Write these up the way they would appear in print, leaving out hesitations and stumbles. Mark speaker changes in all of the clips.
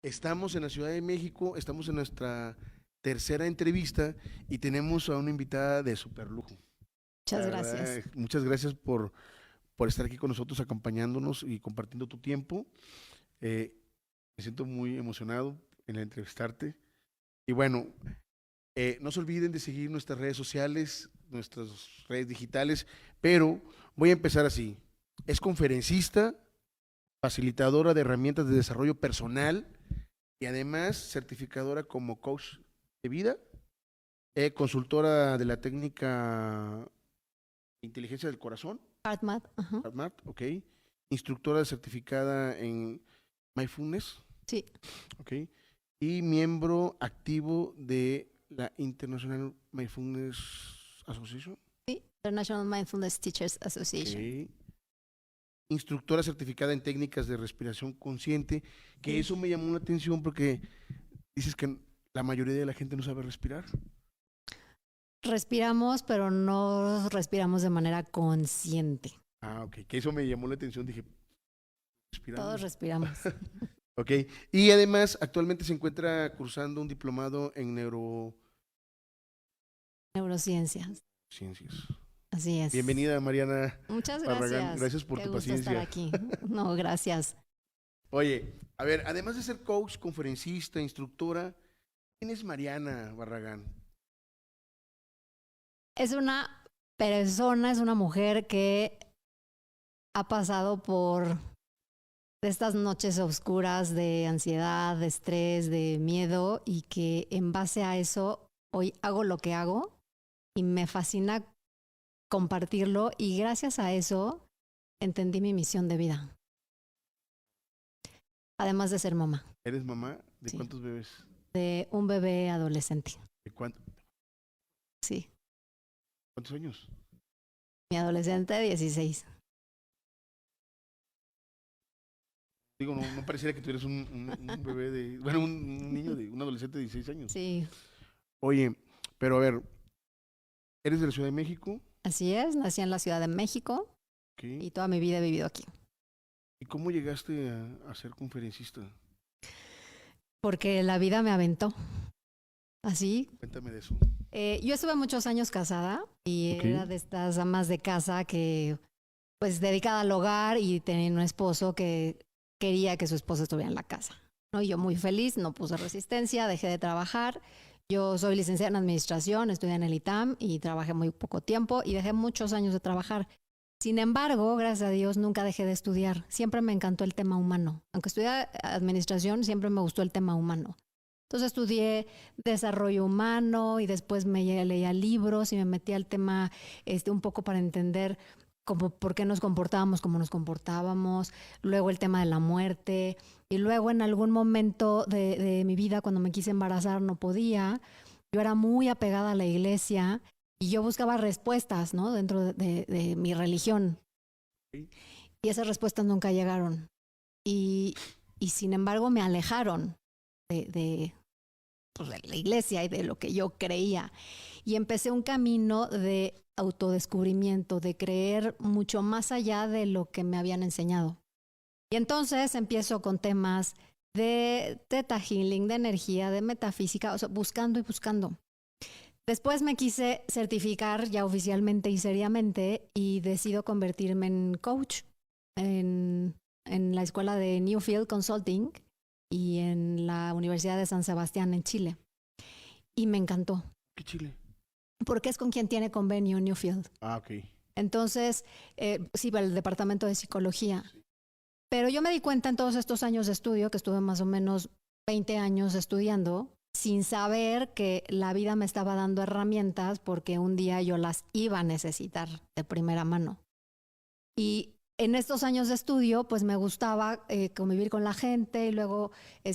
Speaker 1: Estamos en la Ciudad de México, estamos en nuestra tercera entrevista y tenemos a una invitada de super lujo. La
Speaker 2: Muchas
Speaker 1: verdad,
Speaker 2: gracias.
Speaker 1: muchas gracias por estar aquí con nosotros, acompañándonos y compartiendo tu tiempo. Eh, Me siento muy emocionado en entrevistarte. Y bueno, no se olviden de seguir nuestras redes sociales, nuestras redes digitales, pero voy a empezar así. Es conferencista, facilitadora de herramientas de desarrollo personal y además certificadora como coach de vida, consultora de la técnica inteligencia del corazón,
Speaker 2: HeartMath, ajá.
Speaker 1: HeartMath, ok, instructora certificada en mindfulness,
Speaker 2: Sí,
Speaker 1: ok, y miembro activo de la International Mindfulness Association,
Speaker 2: sí. International Mindfulness Teachers Association.
Speaker 1: ok, instructora certificada en técnicas de respiración consciente, que
Speaker 2: Sí.
Speaker 1: eso me llamó la atención porque dices que la mayoría de la gente no sabe respirar.
Speaker 2: Respiramos, pero no respiramos de manera consciente.
Speaker 1: Ah, ok, que eso me llamó la atención, dije,
Speaker 2: Todos
Speaker 1: respiramos.
Speaker 2: respiramos.
Speaker 1: Ok, y además actualmente se encuentra cursando un diplomado en
Speaker 2: Neurociencias.
Speaker 1: neurociencias.
Speaker 2: Así es.
Speaker 1: Bienvenida, Mariana
Speaker 2: Muchas
Speaker 1: Barragán,
Speaker 2: gracias.
Speaker 1: gracias por
Speaker 2: Qué
Speaker 1: tu
Speaker 2: gusto estar
Speaker 1: paciencia.
Speaker 2: aquí. No, gracias.
Speaker 1: Oye, a ver, además de ser coach, conferencista, instructora, ¿quién es Mariana Barragán?
Speaker 2: Es una persona, es una mujer que ha pasado por estas noches oscuras de ansiedad, de estrés, de miedo y que en base a eso hoy hago lo que hago y me fascina compartirlo y gracias a eso entendí mi misión de vida, además de ser mamá,
Speaker 1: ¿Eres mamá de
Speaker 2: sí,
Speaker 1: cuántos bebés?
Speaker 2: de un bebé adolescente,
Speaker 1: ¿De
Speaker 2: sí,
Speaker 1: cuántos años?
Speaker 2: mi adolescente de 16.
Speaker 1: Digo, no, no pareciera que tuvieras un bebé de, bueno, un niño de, un adolescente de 16 años.
Speaker 2: Sí,
Speaker 1: Oye, pero a ver, ¿eres de la Ciudad de México?
Speaker 2: así es, nací en la Ciudad de México
Speaker 1: ¿Qué?
Speaker 2: y toda mi vida he vivido aquí,
Speaker 1: ¿Y cómo llegaste a ser conferencista?
Speaker 2: porque la vida me aventó, así.
Speaker 1: Cuéntame de eso.
Speaker 2: Yo estuve muchos años casada y
Speaker 1: Ok.
Speaker 2: era de estas amas de casa que pues dedicada al hogar y tenía un esposo que quería que su esposa estuviera en la casa, ¿no? Y yo muy feliz, no puse resistencia, dejé de trabajar. Yo soy licenciada en administración, estudié en el ITAM y trabajé muy poco tiempo y dejé muchos años de trabajar. Sin embargo, gracias a Dios, nunca dejé de estudiar. Siempre me encantó el tema humano. Aunque estudié administración, siempre me gustó el tema humano. Entonces estudié desarrollo humano y después leía libros y me metí al tema un poco para entender como por qué nos comportábamos como nos comportábamos, luego el tema de la muerte, y luego en algún momento de mi vida, cuando me quise embarazar, no podía. Yo era muy apegada a la iglesia y yo buscaba respuestas, ¿no? Dentro de mi religión.
Speaker 1: Ok.
Speaker 2: Y esas respuestas nunca llegaron. Y sin embargo me alejaron de, pues, de la iglesia y de lo que yo creía. Y empecé un camino de autodescubrimiento, de creer mucho más allá de lo que me habían enseñado. Y entonces empiezo con temas de Theta Healing, de energía, de metafísica, o sea, buscando y buscando. Después me quise certificar ya oficialmente y seriamente y decido convertirme en coach en la escuela de Newfield Consulting y en la Universidad de San Sebastián en Chile. Y me encantó,
Speaker 1: ¿Qué Chile?
Speaker 2: porque es con quien tiene convenio Newfield.
Speaker 1: Ah, ok.
Speaker 2: Entonces, sí, para el departamento de psicología. Pero yo me di cuenta en todos estos años de estudio, que estuve más o menos 20 años estudiando, sin saber que la vida me estaba dando herramientas porque un día yo las iba a necesitar de primera mano. Y en estos años de estudio, pues me gustaba convivir con la gente y luego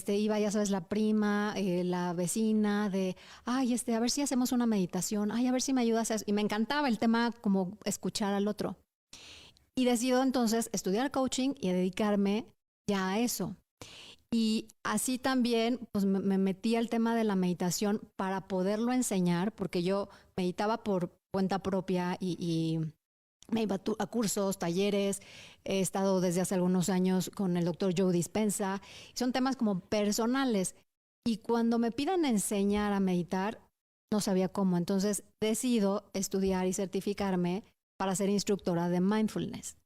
Speaker 2: iba, ya sabes, la prima, la vecina, de, ay, a ver si hacemos una meditación, ay, a ver si me ayudas a eso. Y me encantaba el tema como escuchar al otro. Y decido entonces estudiar coaching y dedicarme ya a eso. Y así también, pues me metí al tema de la meditación para poderlo enseñar, porque yo meditaba por cuenta propia y Me iba a cursos, talleres, he estado desde hace algunos años con el doctor Joe Dispenza. Son temas como personales. Y cuando me piden enseñar a meditar, no sabía cómo. Entonces decido estudiar y certificarme para ser instructora de mindfulness,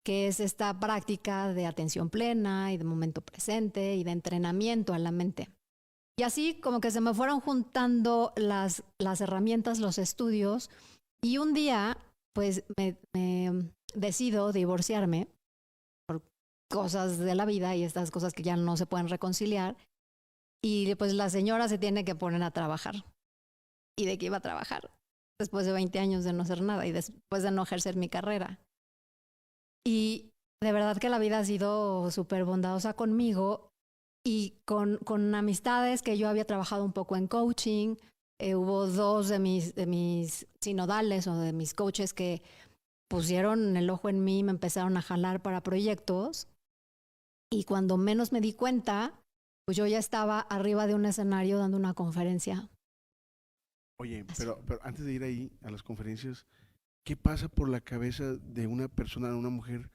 Speaker 2: que es esta práctica de atención plena y de momento presente y de entrenamiento a la mente. Y así como que se me fueron juntando las herramientas, los estudios, y un día pues me decido divorciarme por cosas de la vida y estas cosas que ya no se pueden reconciliar, y pues la señora se tiene que poner a trabajar. ¿Y de qué iba a trabajar? Después de 20 años de no hacer nada y después de no ejercer mi carrera. Y de verdad que la vida ha sido súper bondadosa conmigo y con amistades que yo había trabajado un poco en coaching. Hubo dos de mis sinodales o de mis coaches que pusieron el ojo en mí, me empezaron a jalar para proyectos. Y cuando menos me di cuenta, pues yo ya estaba arriba de un escenario dando una conferencia.
Speaker 1: Oye, pero antes de ir ahí a las conferencias, ¿qué pasa por la cabeza de una persona, de una mujer,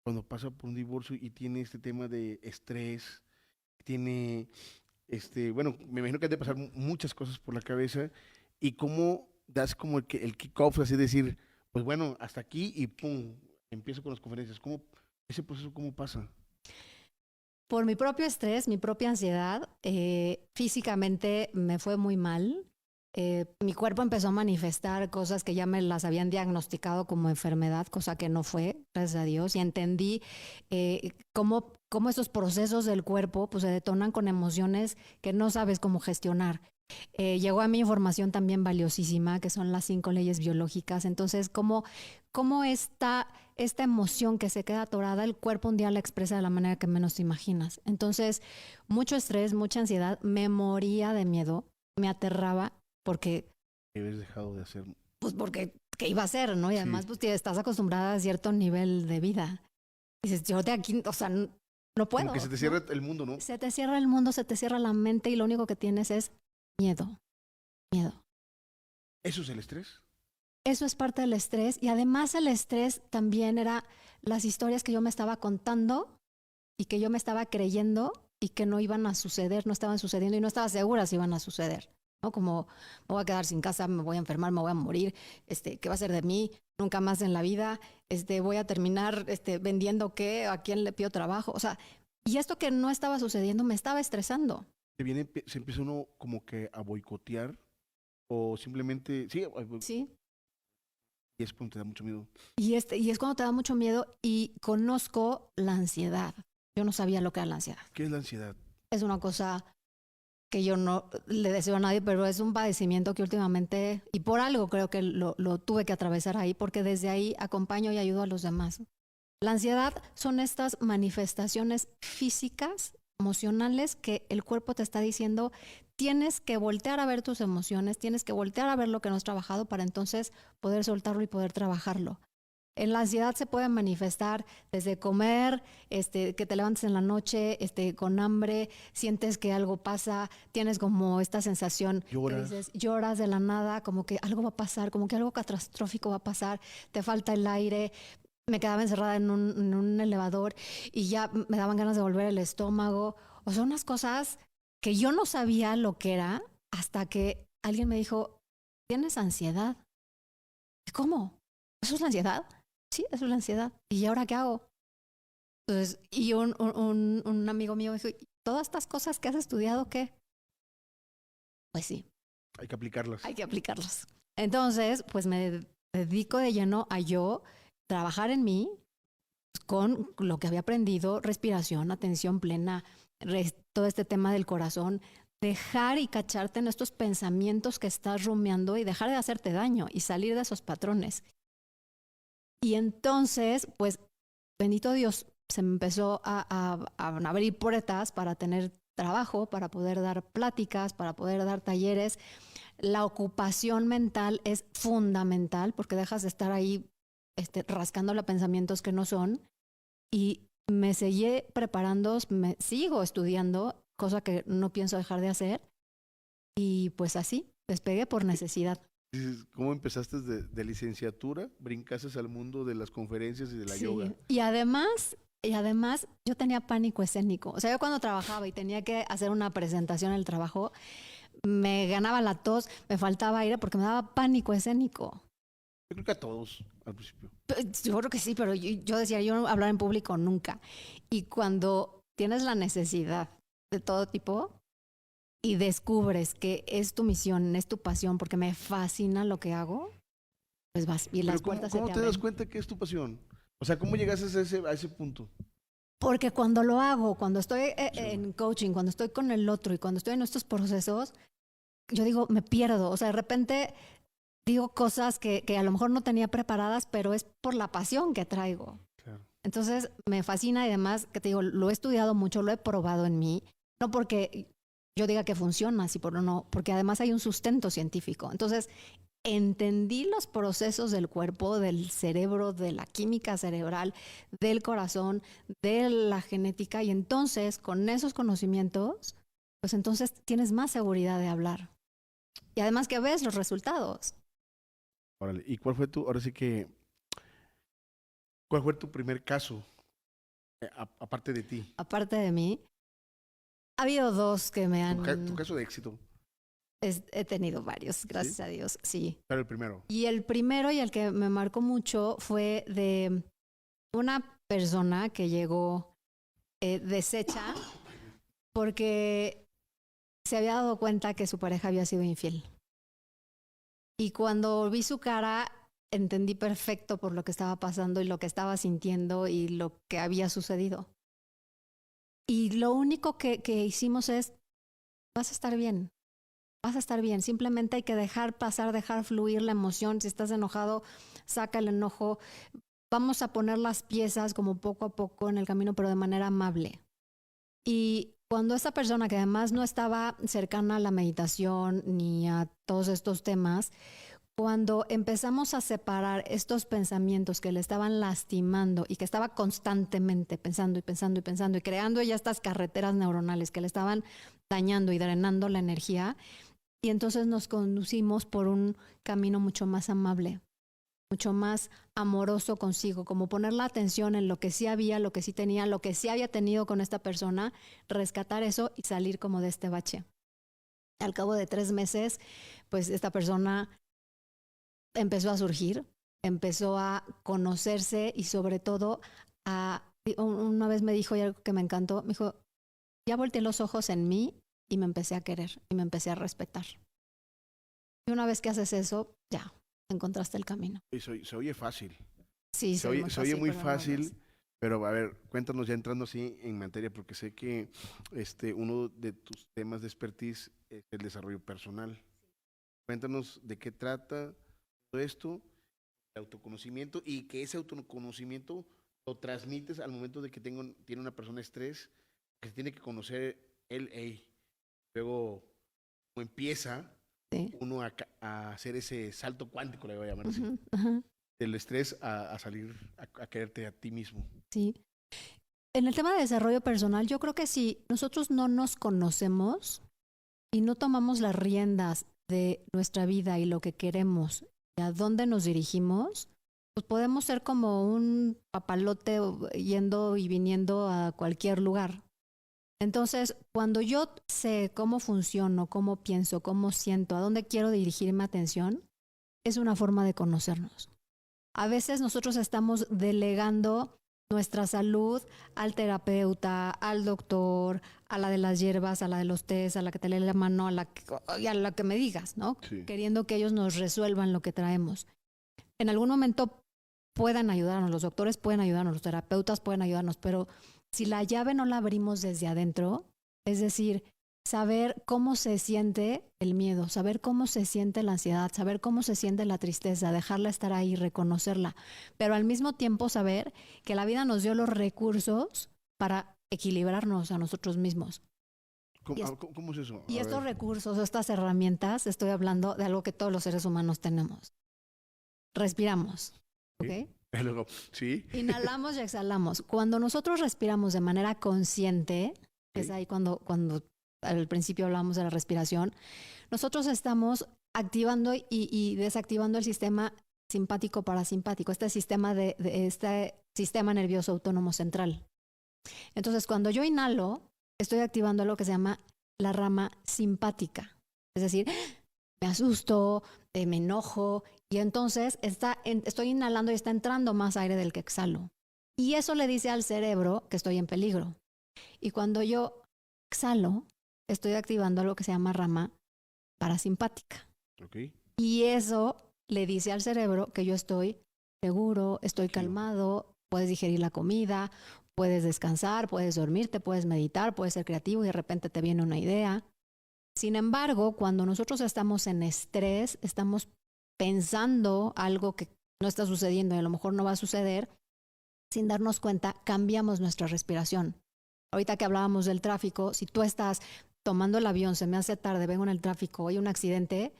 Speaker 1: cuando pasa por un divorcio y tiene este tema de estrés, tiene, bueno, me imagino que han de pasar muchas cosas por la cabeza y cómo das como el kick-off, así decir, pues bueno, hasta aquí y pum, empiezo con las conferencias. ¿Cómo, ese proceso cómo pasa?
Speaker 2: Por mi propio estrés, mi propia ansiedad, físicamente me fue muy mal. Mi cuerpo empezó a manifestar cosas que ya me las habían diagnosticado como enfermedad, cosa que no fue, gracias a Dios, y entendí cómo esos procesos del cuerpo pues, se detonan con emociones que no sabes cómo gestionar. Llegó a mí información también valiosísima, que son las 5 leyes biológicas. Entonces, cómo esta emoción que se queda atorada, el cuerpo un día la expresa de la manera que menos te imaginas. Entonces, mucho estrés, mucha ansiedad, me moría de miedo, me aterraba, porque,
Speaker 1: ¿Qué habías dejado de hacer?
Speaker 2: pues porque, ¿qué iba a hacer? ¿No? Y además,
Speaker 1: Sí,
Speaker 2: pues estás acostumbrada a cierto nivel de vida. Y dices, yo de aquí, o sea, no
Speaker 1: como que
Speaker 2: puedo,
Speaker 1: se te
Speaker 2: ¿no?
Speaker 1: cierra el mundo, ¿no?
Speaker 2: Se te cierra el mundo, se te cierra la mente y lo único que tienes es miedo, miedo.
Speaker 1: ¿Eso es el estrés?
Speaker 2: Eso es parte del estrés y además el estrés también era las historias que yo me estaba contando y que yo me estaba creyendo y que no iban a suceder, no estaban sucediendo y no estaba segura si iban a suceder, ¿no? Como me voy a quedar sin casa, me voy a enfermar, me voy a morir, ¿qué va a ser de mí? Nunca más en la vida, voy a terminar vendiendo qué, a quién le pido trabajo, o sea, y esto que no estaba sucediendo me estaba estresando.
Speaker 1: Se empieza uno como que a boicotear o simplemente, sí,
Speaker 2: Sí.
Speaker 1: y es cuando te da mucho miedo.
Speaker 2: Y es cuando te da mucho miedo y conozco la ansiedad. Yo no sabía lo que era la ansiedad.
Speaker 1: ¿Qué es la ansiedad?
Speaker 2: Es una cosa que yo no le deseo a nadie, pero es un padecimiento que últimamente, y por algo creo que lo tuve que atravesar ahí, porque desde ahí acompaño y ayudo a los demás. La ansiedad son estas manifestaciones físicas, emocionales, que el cuerpo te está diciendo, tienes que voltear a ver tus emociones, tienes que voltear a ver lo que no has trabajado para entonces poder soltarlo y poder trabajarlo. En la ansiedad se puede manifestar desde comer, que te levantes en la noche, con hambre, sientes que algo pasa, tienes como esta sensación que
Speaker 1: Lloras.
Speaker 2: dices, lloras de la nada, como que algo va a pasar, como que algo catastrófico va a pasar, te falta el aire. Me quedaba encerrada en un elevador y ya me daban ganas de volver el estómago. O sea, unas cosas que yo no sabía lo que era hasta que alguien me dijo, ¿tienes ansiedad? ¿Cómo? ¿Eso es la ansiedad? Sí, eso es la ansiedad. ¿Y ahora qué hago? Entonces, y un amigo mío dijo, ¿todas estas cosas que has estudiado qué? Pues sí,
Speaker 1: Hay que aplicarlas.
Speaker 2: hay que aplicarlas. Entonces, pues me dedico de lleno a yo trabajar en mí con lo que había aprendido, respiración, atención plena, todo este tema del corazón, dejar y cacharte en estos pensamientos que estás rumiando y dejar de hacerte daño y salir de esos patrones. Y entonces, pues, bendito Dios, se me empezó a abrir puertas para tener trabajo, para poder dar pláticas, para poder dar talleres. La ocupación mental es fundamental porque dejas de estar ahí rascándole a pensamientos que no son. Y me seguí preparando, me sigo estudiando, cosa que no pienso dejar de hacer. Y pues así, despegué por necesidad.
Speaker 1: Dices, ¿cómo empezaste de licenciatura? Brincaste al mundo de las conferencias y de la
Speaker 2: Sí.
Speaker 1: yoga.
Speaker 2: Y además, yo tenía pánico escénico. O sea, yo cuando trabajaba y tenía que hacer una presentación en el trabajo, me ganaba la tos, me faltaba aire porque me daba pánico escénico.
Speaker 1: Yo creo que a todos al principio.
Speaker 2: Yo creo que sí, pero yo decía, yo no hablar en público nunca. Y cuando tienes la necesidad de todo tipo y descubres que es tu misión, es tu pasión, porque me fascina lo que hago, pues vas y las
Speaker 1: Pero
Speaker 2: puertas
Speaker 1: ¿cómo
Speaker 2: se
Speaker 1: te
Speaker 2: te
Speaker 1: das
Speaker 2: abren.
Speaker 1: cuenta que es tu pasión? O sea, ¿cómo llegaste a ese punto?
Speaker 2: Porque cuando lo hago, cuando estoy
Speaker 1: Sí.
Speaker 2: en coaching, cuando estoy con el otro y cuando estoy en estos procesos, yo digo, me pierdo. O sea, de repente digo cosas que a lo mejor no tenía preparadas, pero es por la pasión que traigo.
Speaker 1: Claro.
Speaker 2: Entonces me fascina y además, que te digo, lo he estudiado mucho, lo he probado en mí, no porque yo diga que funciona, sí, por no, porque además hay un sustento científico. Entonces, entendí los procesos del cuerpo, del cerebro, de la química cerebral, del corazón, de la genética y entonces, con esos conocimientos, pues entonces tienes más seguridad de hablar. Y además que ves los resultados.
Speaker 1: Órale. ¿Y cuál fue ahora sí que, cuál fue tu primer caso, aparte de ti?
Speaker 2: Aparte de mí, ha habido dos que me
Speaker 1: Tu
Speaker 2: han...
Speaker 1: caso de éxito,
Speaker 2: He tenido varios,
Speaker 1: ¿sí?
Speaker 2: gracias a Dios, sí.
Speaker 1: Pero el primero.
Speaker 2: Y el primero y el que me marcó mucho fue de una persona que llegó deshecha porque se había dado cuenta que su pareja había sido infiel. Y cuando vi su cara, entendí perfecto por lo que estaba pasando y lo que estaba sintiendo y lo que había sucedido. Y lo único que hicimos es, vas a estar bien, vas a estar bien. Simplemente hay que dejar pasar, dejar fluir la emoción. Si estás enojado, saca el enojo. Vamos a poner las piezas como poco a poco en el camino, pero de manera amable. Y cuando esta persona, que además no estaba cercana a la meditación ni a todos estos temas, cuando empezamos a separar estos pensamientos que le estaban lastimando y que estaba constantemente pensando y pensando y pensando y creando ya estas carreteras neuronales que le estaban dañando y drenando la energía, y entonces nos conducimos por un camino mucho más amable, mucho más amoroso consigo, como poner la atención en lo que sí había, lo que sí tenía, lo que sí había tenido con esta persona, rescatar eso y salir como de este bache. Al cabo de 3 meses, pues esta persona empezó a surgir, empezó a conocerse y sobre todo una vez me dijo, y algo que me encantó, me dijo, ya volteé los ojos en mí y me empecé a querer y me empecé a respetar. Y una vez que haces eso, ya, encontraste el camino.
Speaker 1: Y se oye fácil.
Speaker 2: Sí,
Speaker 1: Se oye, se oye muy fácil, pero a ver, cuéntanos ya entrando así en materia, porque sé que uno de tus temas de expertise es el desarrollo personal. Cuéntanos de qué trata todo esto, el autoconocimiento, y que ese autoconocimiento lo transmites al momento de que tiene una persona estrés, que se tiene que conocer él. Luego, como empieza
Speaker 2: Sí.
Speaker 1: uno a hacer ese salto cuántico, le voy a llamar así,
Speaker 2: Ajá,
Speaker 1: del estrés a salir, a quererte a ti mismo.
Speaker 2: sí. En el tema de desarrollo personal, yo creo que si nosotros no nos conocemos y no tomamos las riendas de nuestra vida y lo que queremos y a dónde nos dirigimos, pues podemos ser como un papalote yendo y viniendo a cualquier lugar. Entonces, cuando yo sé cómo funciono, cómo pienso, cómo siento, a dónde quiero dirigir mi atención, es una forma de conocernos. A veces nosotros estamos delegando nuestra salud al terapeuta, al doctor, a la de las hierbas, a la de los tés, a la que te lee la mano, y a la que me digas, ¿no?
Speaker 1: Sí.
Speaker 2: Queriendo que ellos nos resuelvan lo que traemos. En algún momento puedan ayudarnos, los doctores pueden ayudarnos, los terapeutas pueden ayudarnos, pero si la llave no la abrimos desde adentro, es decir, saber cómo se siente el miedo, saber cómo se siente la ansiedad, saber cómo se siente la tristeza, dejarla estar ahí, reconocerla, pero al mismo tiempo saber que la vida nos dio los recursos para equilibrarnos a nosotros mismos.
Speaker 1: ¿Cómo es eso?
Speaker 2: Y
Speaker 1: A
Speaker 2: estos
Speaker 1: ver.
Speaker 2: recursos, estas herramientas, estoy hablando de algo que todos los seres humanos tenemos. Respiramos, ¿ok?
Speaker 1: Sí. Luego, sí.
Speaker 2: Inhalamos y exhalamos. Cuando nosotros respiramos de manera consciente, que es ahí cuando al principio hablamos de la respiración, nosotros estamos activando y desactivando el sistema simpático parasimpático, este este sistema nervioso autónomo central. Entonces, cuando yo inhalo, estoy activando lo que se llama la rama simpática. Es decir, me asusto, me enojo, y entonces estoy inhalando y está entrando más aire del que exhalo. Y eso le dice al cerebro que estoy en peligro. Y cuando yo exhalo, estoy activando lo que se llama rama parasimpática.
Speaker 1: Okay.
Speaker 2: Y eso le dice al cerebro que yo estoy seguro, estoy calmado, puedes digerir la comida, puedes descansar, puedes dormirte, puedes meditar, puedes ser creativo y de repente te viene una idea. Sin embargo, cuando nosotros estamos en estrés, estamos pensando algo que no está sucediendo y a lo mejor no va a suceder, sin darnos cuenta, cambiamos nuestra respiración. Ahorita que hablábamos del tráfico, si tú estás tomando el avión, se me hace tarde, vengo en el tráfico, hay un accidente,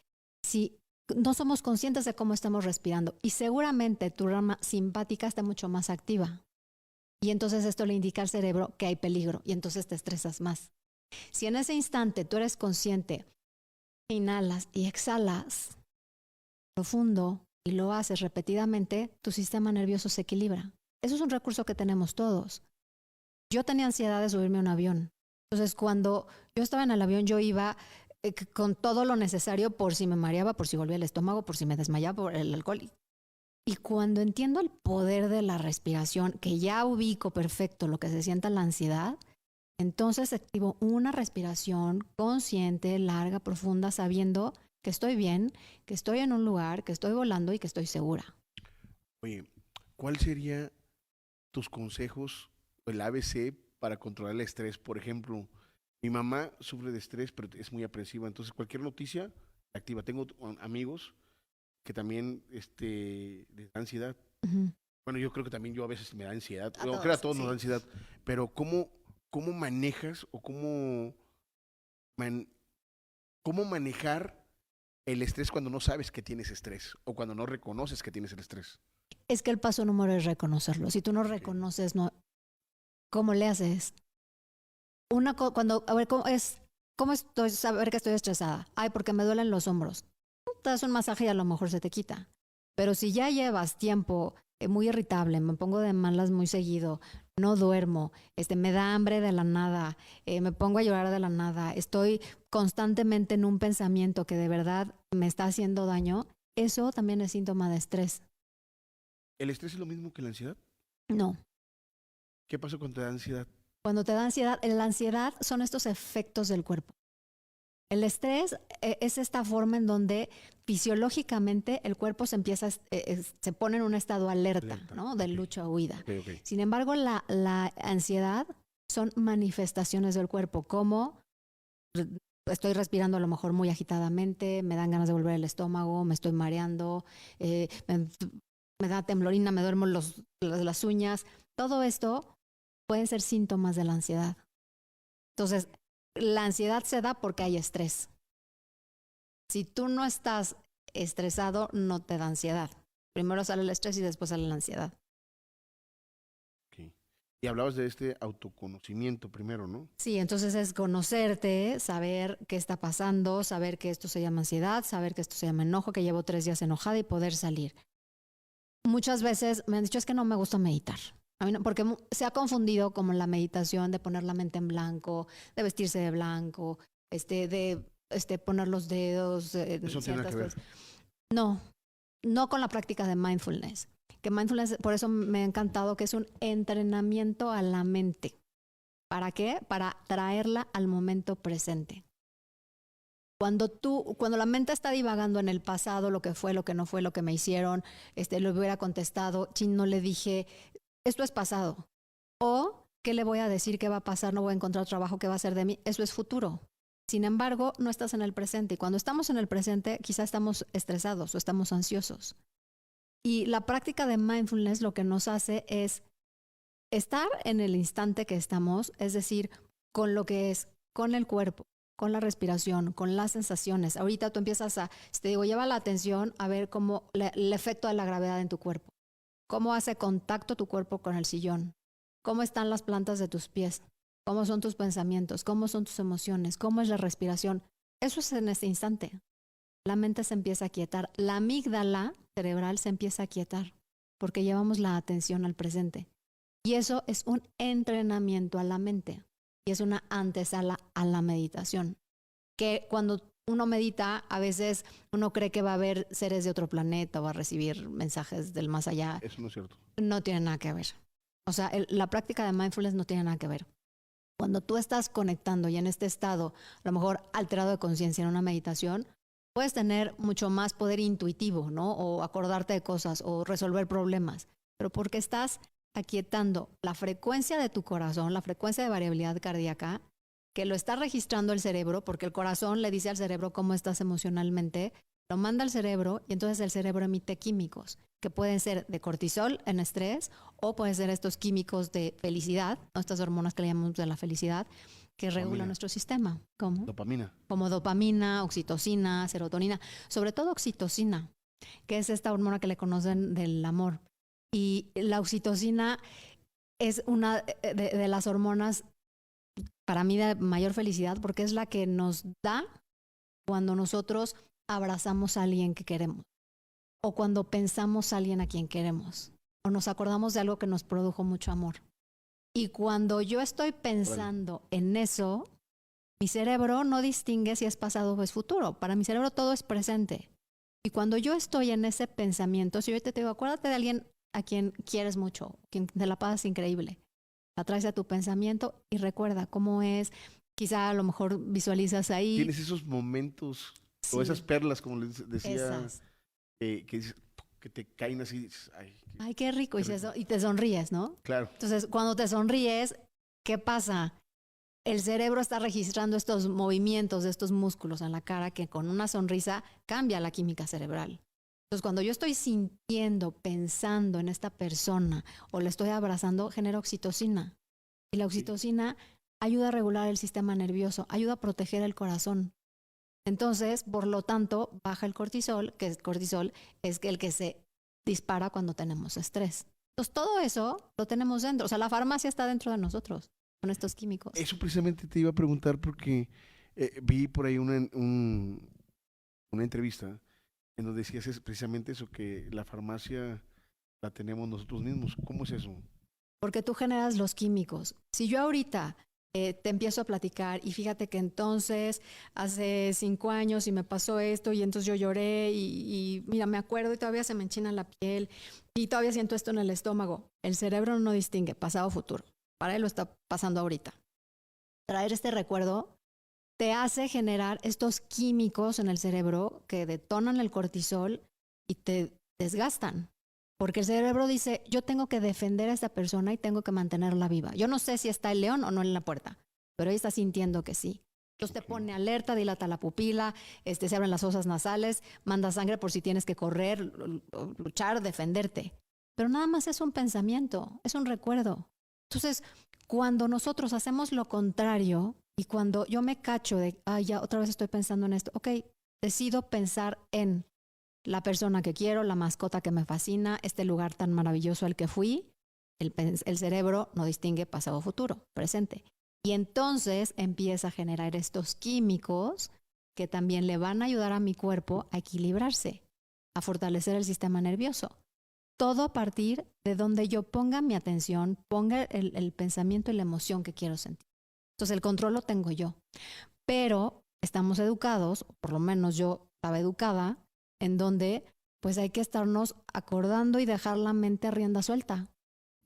Speaker 2: si no somos conscientes de cómo estamos respirando y seguramente tu rama simpática está mucho más activa. Y entonces esto le indica al cerebro que hay peligro y entonces te estresas más. Si en ese instante tú eres consciente, inhalas y exhalas profundo y lo haces repetidamente, tu sistema nervioso se equilibra. Eso es un recurso que tenemos todos. Yo tenía ansiedad de subirme a un avión. Entonces, cuando yo estaba en el avión, yo iba con todo lo necesario por si me mareaba, por si volvía el estómago, por si me desmayaba por el alcohol. Y cuando entiendo el poder de la respiración, que ya ubico perfecto lo que se sienta la ansiedad, entonces activo una respiración consciente, larga, profunda, sabiendo que estoy bien, que estoy en un lugar, que estoy volando y que estoy segura.
Speaker 1: Oye, ¿cuál sería tus consejos, el ABC para controlar el estrés? Por ejemplo, mi mamá sufre de estrés, pero es muy apresiva, entonces cualquier noticia la activa. Tengo amigos que también les da ansiedad.
Speaker 2: Uh-huh.
Speaker 1: Bueno, yo creo que también yo a veces me da ansiedad.
Speaker 2: A
Speaker 1: Yo creo que
Speaker 2: todos,
Speaker 1: a todos nos
Speaker 2: sí.
Speaker 1: da ansiedad, pero ¿cómo manejas o cómo manejar el estrés cuando no sabes que tienes estrés o cuando no reconoces que tienes el estrés?
Speaker 2: Es que el paso número es reconocerlo. Si tú no reconoces, no, ¿cómo le haces? A ver, ¿cómo estoy, saber que estoy estresada? Ay, porque me duelen los hombros. Te das un masaje y a lo mejor se te quita. Pero si ya llevas tiempo muy irritable, me pongo de malas muy seguido, no duermo, me da hambre de la nada, me pongo a llorar de la nada, estoy constantemente en un pensamiento que de verdad me está haciendo daño, eso también es síntoma de estrés.
Speaker 1: ¿El estrés es lo mismo que la ansiedad?
Speaker 2: No.
Speaker 1: ¿Qué pasa cuando te da ansiedad?
Speaker 2: Cuando te da ansiedad, la ansiedad son estos efectos del cuerpo. El estrés es esta forma en donde fisiológicamente el cuerpo se pone en un estado alerta, ¿no? De lucha o huida.
Speaker 1: Okay.
Speaker 2: Sin embargo, la ansiedad son manifestaciones del cuerpo, como estoy respirando a lo mejor muy agitadamente, me dan ganas de volver el estómago, me estoy mareando, me da temblorina, me duermo las uñas. Todo esto pueden ser síntomas de la ansiedad. Entonces, la ansiedad se da porque hay estrés. Si tú no estás estresado, no te da ansiedad. Primero sale el estrés y después sale la ansiedad.
Speaker 1: Okay. Y hablabas de este autoconocimiento primero, ¿no?
Speaker 2: Sí, entonces es conocerte, saber qué está pasando, saber que esto se llama ansiedad, saber que esto se llama enojo, que llevo 3 días enojada y poder salir. Muchas veces me han dicho, es que no me gusta meditar. A mí no, porque se ha confundido como la meditación de poner la mente en blanco, de vestirse de blanco, de poner los dedos en
Speaker 1: Eso tiene que ver.
Speaker 2: cosas. No con la práctica de mindfulness. Que mindfulness, por eso me ha encantado que es un entrenamiento a la mente. ¿Para qué? Para traerla al momento presente. Cuando la mente está divagando en el pasado, lo que fue, lo que no fue, lo que me hicieron, le hubiera contestado, no le dije, esto es pasado. O, ¿qué le voy a decir? ¿Qué va a pasar? No voy a encontrar trabajo, ¿qué va a hacer de mí? Eso es futuro. Sin embargo, no estás en el presente. Y cuando estamos en el presente, quizá estamos estresados o estamos ansiosos. Y la práctica de mindfulness lo que nos hace es estar en el instante que estamos, es decir, con lo que es, con el cuerpo, con la respiración, con las sensaciones. Ahorita tú empiezas lleva la atención a ver cómo el efecto de la gravedad en tu cuerpo. ¿Cómo hace contacto tu cuerpo con el sillón? ¿Cómo están las plantas de tus pies? ¿Cómo son tus pensamientos? ¿Cómo son tus emociones? ¿Cómo es la respiración? Eso es en este instante. la mente se empieza a quietar. La amígdala cerebral se empieza a quietar porque llevamos la atención al presente. Y eso es un entrenamiento a la mente y es una antesala a la meditación. Que cuando uno medita, a veces uno cree que va a haber seres de otro planeta o va a recibir mensajes del más allá.
Speaker 1: Eso no es cierto.
Speaker 2: No tiene nada que ver. O sea, la práctica de mindfulness no tiene nada que ver. Cuando tú estás conectando y en este estado, a lo mejor alterado de conciencia en una meditación, puedes tener mucho más poder intuitivo, ¿no? O acordarte de cosas o resolver problemas. Pero porque estás aquietando la frecuencia de tu corazón, la frecuencia de variabilidad cardíaca, que lo está registrando el cerebro, porque el corazón le dice al cerebro cómo estás emocionalmente, lo manda al cerebro y entonces el cerebro emite químicos que pueden ser de cortisol en estrés o pueden ser estos químicos de felicidad, ¿no? Estas hormonas que le llamamos de la felicidad, que regulan nuestro sistema. ¿Cómo?
Speaker 1: Dopamina.
Speaker 2: Como dopamina, oxitocina, serotonina, sobre todo oxitocina, que es esta hormona que le conocen del amor. Y la oxitocina es una de las hormonas para mí de mayor felicidad porque es la que nos da cuando nosotros abrazamos a alguien que queremos o cuando pensamos a alguien a quien queremos o nos acordamos de algo que nos produjo mucho amor. Y cuando yo estoy pensando en eso, mi cerebro no distingue si es pasado o es futuro. Para mi cerebro todo es presente. Y cuando yo estoy en ese pensamiento, si yo te digo, acuérdate de alguien a quien quieres mucho, quien te la pasas increíble, atraes a tu pensamiento y recuerda cómo es. Quizá a lo mejor visualizas ahí.
Speaker 1: Tienes esos momentos
Speaker 2: Sí.
Speaker 1: o esas perlas, como les decía,
Speaker 2: Esas.
Speaker 1: que te caen así. Dices,
Speaker 2: Ay, qué rico.
Speaker 1: Qué rico.
Speaker 2: Y te sonríes, ¿no?
Speaker 1: Claro.
Speaker 2: Entonces, cuando te sonríes, ¿qué pasa? El cerebro está registrando estos movimientos de estos músculos en la cara que con una sonrisa cambia la química cerebral. Entonces, cuando yo estoy sintiendo, pensando en esta persona o la estoy abrazando, genera oxitocina. Y la oxitocina ayuda a regular el sistema nervioso, ayuda a proteger el corazón. Entonces, por lo tanto, baja el cortisol, que el cortisol es el que se dispara cuando tenemos estrés. Entonces, todo eso lo tenemos dentro. O sea, la farmacia está dentro de nosotros con estos químicos.
Speaker 1: Eso precisamente te iba a preguntar porque vi por ahí una entrevista en donde decías precisamente eso, que la farmacia la tenemos nosotros mismos. ¿Cómo es eso?
Speaker 2: Porque tú generas los químicos. Si yo ahorita te empiezo a platicar y fíjate que entonces hace 5 años y me pasó esto y entonces yo lloré y mira, me acuerdo y todavía se me enchina la piel y todavía siento esto en el estómago. El cerebro no distingue pasado o futuro. Para él lo está pasando ahorita. Traer este recuerdo te hace generar estos químicos en el cerebro que detonan el cortisol y te desgastan. Porque el cerebro dice, yo tengo que defender a esta persona y tengo que mantenerla viva. Yo no sé si está el león o no en la puerta, pero ella está sintiendo que sí. Entonces te pone alerta, dilata la pupila, se abren las fosas nasales, manda sangre por si tienes que correr, luchar, defenderte. Pero nada más es un pensamiento, es un recuerdo. Entonces, cuando nosotros hacemos lo contrario y cuando yo me cacho de, ya otra vez estoy pensando en esto, ok, decido pensar en la persona que quiero, la mascota que me fascina, este lugar tan maravilloso al que fui, el cerebro no distingue pasado o futuro, presente. Y entonces empieza a generar estos químicos que también le van a ayudar a mi cuerpo a equilibrarse, a fortalecer el sistema nervioso. Todo a partir de donde yo ponga mi atención, ponga el pensamiento y la emoción que quiero sentir. Entonces el control lo tengo yo. Pero estamos educados, por lo menos yo estaba educada, en donde pues hay que estarnos acordando y dejar la mente a rienda suelta.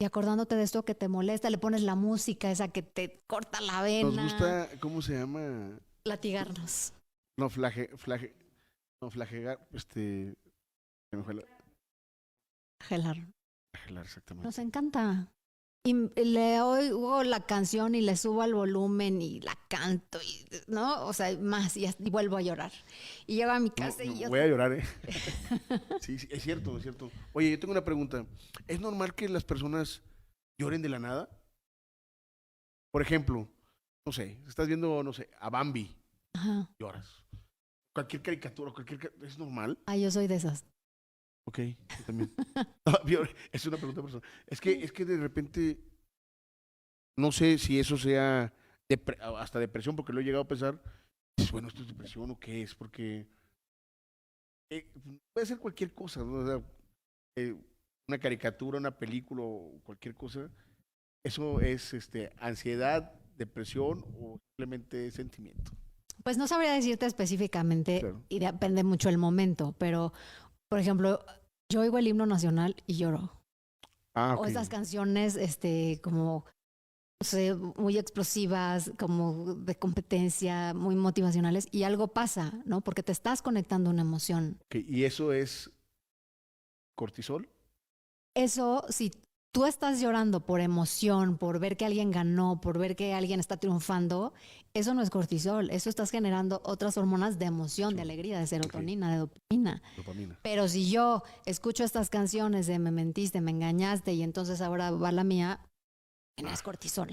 Speaker 2: Y acordándote de esto que te molesta, le pones la música esa que te corta la vena.
Speaker 1: Nos gusta, ¿cómo se llama?
Speaker 2: Latigarnos.
Speaker 1: No, flagelar, se me fue
Speaker 2: Gelar.
Speaker 1: flagelar, exactamente.
Speaker 2: Nos encanta. Y le oigo la canción y le subo al volumen y la canto, y, ¿no? O sea, más, y vuelvo a llorar. Y llego a mi casa y yo...
Speaker 1: Voy a llorar, ¿eh? Sí, es cierto, es cierto. Oye, yo tengo una pregunta. ¿Es normal que las personas lloren de la nada? Por ejemplo, no sé, estás viendo, no sé, a Bambi,
Speaker 2: Ajá.
Speaker 1: lloras. Cualquier caricatura, ¿es normal?
Speaker 2: Ah, yo soy de esas.
Speaker 1: Ok, yo también. Es una pregunta personal. Es que de repente, no sé si eso sea hasta depresión, porque lo he llegado a pensar. Bueno, ¿esto es depresión o qué es? Porque puede ser cualquier cosa, ¿no? O sea, eh, una caricatura, una película o cualquier cosa. Eso es ansiedad, depresión o simplemente sentimiento.
Speaker 2: Pues no sabría decirte específicamente
Speaker 1: Claro.
Speaker 2: y depende mucho el momento, pero, por ejemplo, yo oigo el himno nacional y lloro.
Speaker 1: Ah,
Speaker 2: O
Speaker 1: ok.
Speaker 2: esas canciones, como no sé, muy explosivas, como de competencia, muy motivacionales, y algo pasa, ¿no? Porque te estás conectando a una emoción.
Speaker 1: Ok, ¿y eso es cortisol?
Speaker 2: Eso, si tú estás llorando por emoción, por ver que alguien ganó, por ver que alguien está triunfando, eso no es cortisol, eso estás generando otras hormonas de emoción, de
Speaker 1: Sí.
Speaker 2: alegría, de
Speaker 1: Ok,
Speaker 2: serotonina, de dopamina.
Speaker 1: dopamina.
Speaker 2: Pero si yo escucho estas canciones de me mentiste, me engañaste y entonces ahora va la mía, no es
Speaker 1: Ah,
Speaker 2: cortisol.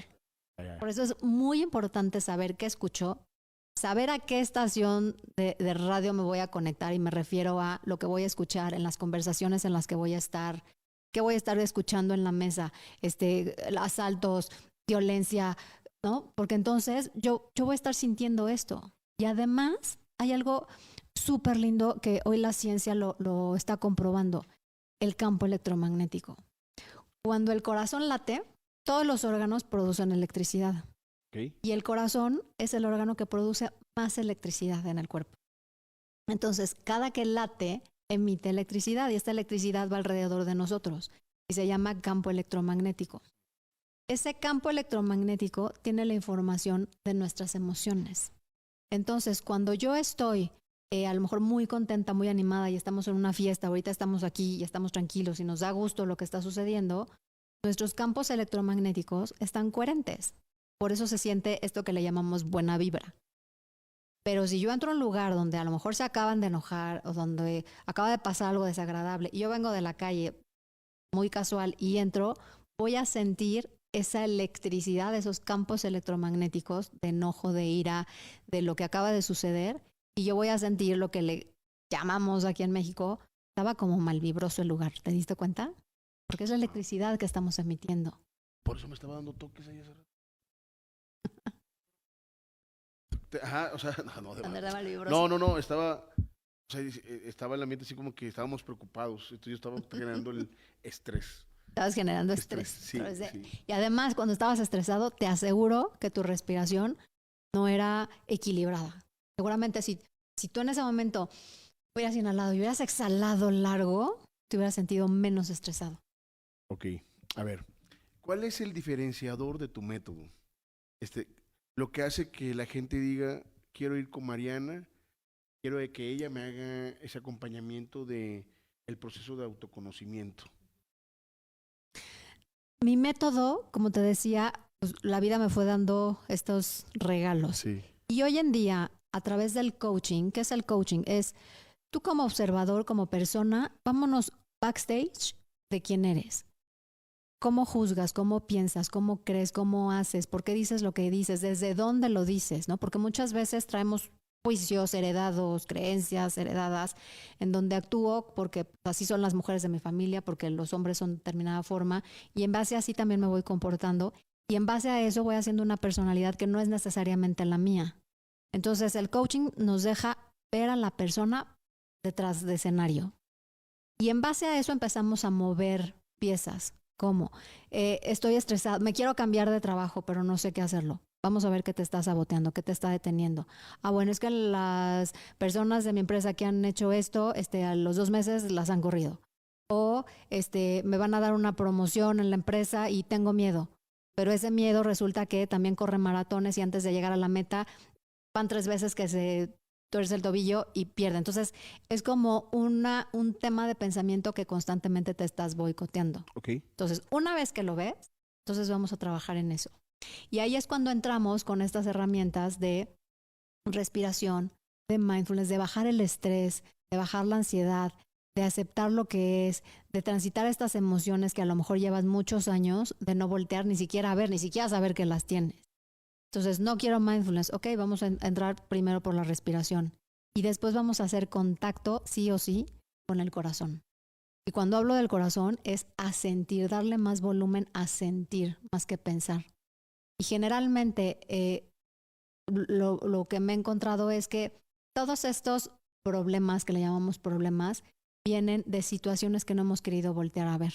Speaker 1: ya, ya.
Speaker 2: Por eso es muy importante saber qué escucho, saber a qué estación de radio me voy a conectar, y me refiero a lo que voy a escuchar en las conversaciones en las que voy a estar, qué voy a estar escuchando en la mesa, asaltos, violencia, ¿no? Porque entonces yo voy a estar sintiendo esto. Y además hay algo súper lindo que hoy la ciencia lo está comprobando, el campo electromagnético. Cuando el corazón late, todos los órganos producen electricidad.
Speaker 1: Ok.
Speaker 2: Y el corazón es el órgano que produce más electricidad en el cuerpo. Entonces, cada que late, emite electricidad y esta electricidad va alrededor de nosotros y se llama campo electromagnético. Ese campo electromagnético tiene la información de nuestras emociones. Entonces, cuando yo estoy a lo mejor muy contenta, muy animada y estamos en una fiesta, ahorita estamos aquí y estamos tranquilos y nos da gusto lo que está sucediendo, nuestros campos electromagnéticos están coherentes. Por eso se siente esto que le llamamos buena vibra. Pero si yo entro a un lugar donde a lo mejor se acaban de enojar o donde acaba de pasar algo desagradable y yo vengo de la calle muy casual y entro, voy a sentir esa electricidad, esos campos electromagnéticos de enojo, de ira, de lo que acaba de suceder, y yo voy a sentir lo que le llamamos aquí en México, estaba como mal vibroso el lugar. ¿Te diste cuenta? Porque es la electricidad que estamos emitiendo.
Speaker 1: Por eso me estaba dando toques ahí hace rato. Ajá, o sea, no,
Speaker 2: Andar de mal
Speaker 1: no,
Speaker 2: vibroso.
Speaker 1: no, no, estaba, o sea, estaba el ambiente así como que estábamos preocupados. Entonces yo estaba generando el estrés.
Speaker 2: Estabas generando
Speaker 1: Estrés,
Speaker 2: estrés.
Speaker 1: sí, sí.
Speaker 2: Y además, cuando estabas estresado, te aseguro que tu respiración no era equilibrada. Seguramente si tú en ese momento hubieras inhalado y hubieras exhalado largo, te hubieras sentido menos estresado.
Speaker 1: Ok, a ver, ¿cuál es el diferenciador de tu método? Este, lo que hace que la gente diga, quiero ir con Mariana, quiero que ella me haga ese acompañamiento de el proceso de autoconocimiento.
Speaker 2: Mi método, como te decía, pues, la vida me fue dando estos regalos.
Speaker 1: Sí.
Speaker 2: Y hoy en día, a través del coaching, ¿qué es el coaching? Es tú como observador, como persona, vámonos backstage de quién eres. ¿Cómo juzgas? ¿Cómo piensas? ¿Cómo crees? ¿Cómo haces? ¿Por qué dices lo que dices? ¿Desde dónde lo dices? ¿No? Porque muchas veces traemos juicios heredados, creencias heredadas, en donde actúo porque así son las mujeres de mi familia, porque los hombres son de determinada forma, y en base a así también me voy comportando, y en base a eso voy haciendo una personalidad que no es necesariamente la mía. Entonces el coaching nos deja ver a la persona detrás de escenario. Y en base a eso empezamos a mover piezas. ¿Cómo? Estoy estresado, me quiero cambiar de trabajo, pero no sé qué hacerlo. Vamos a ver qué te está saboteando, qué te está deteniendo. Ah, bueno, es que las personas de mi empresa que han hecho esto, a los 2 meses las han corrido. O me van a dar una promoción en la empresa y tengo miedo. Pero ese miedo resulta que también corre maratones y antes de llegar a la meta van 3 veces que se tuerce el tobillo y pierde. Entonces, es como un tema de pensamiento que constantemente te estás boicoteando.
Speaker 1: Ok.
Speaker 2: Entonces, una vez que lo ves, entonces vamos a trabajar en eso. Y ahí es cuando entramos con estas herramientas de respiración, de mindfulness, de bajar el estrés, de bajar la ansiedad, de aceptar lo que es, de transitar estas emociones que a lo mejor llevas muchos años, de no voltear ni siquiera a ver, ni siquiera saber que las tienes. Entonces, no quiero mindfulness. Ok, vamos a entrar primero por la respiración y después vamos a hacer contacto, sí o sí, con el corazón. Y cuando hablo del corazón es a sentir, darle más volumen a sentir, más que pensar. Y generalmente lo que me he encontrado es que todos estos problemas, que le llamamos problemas, vienen de situaciones que no hemos querido voltear a ver.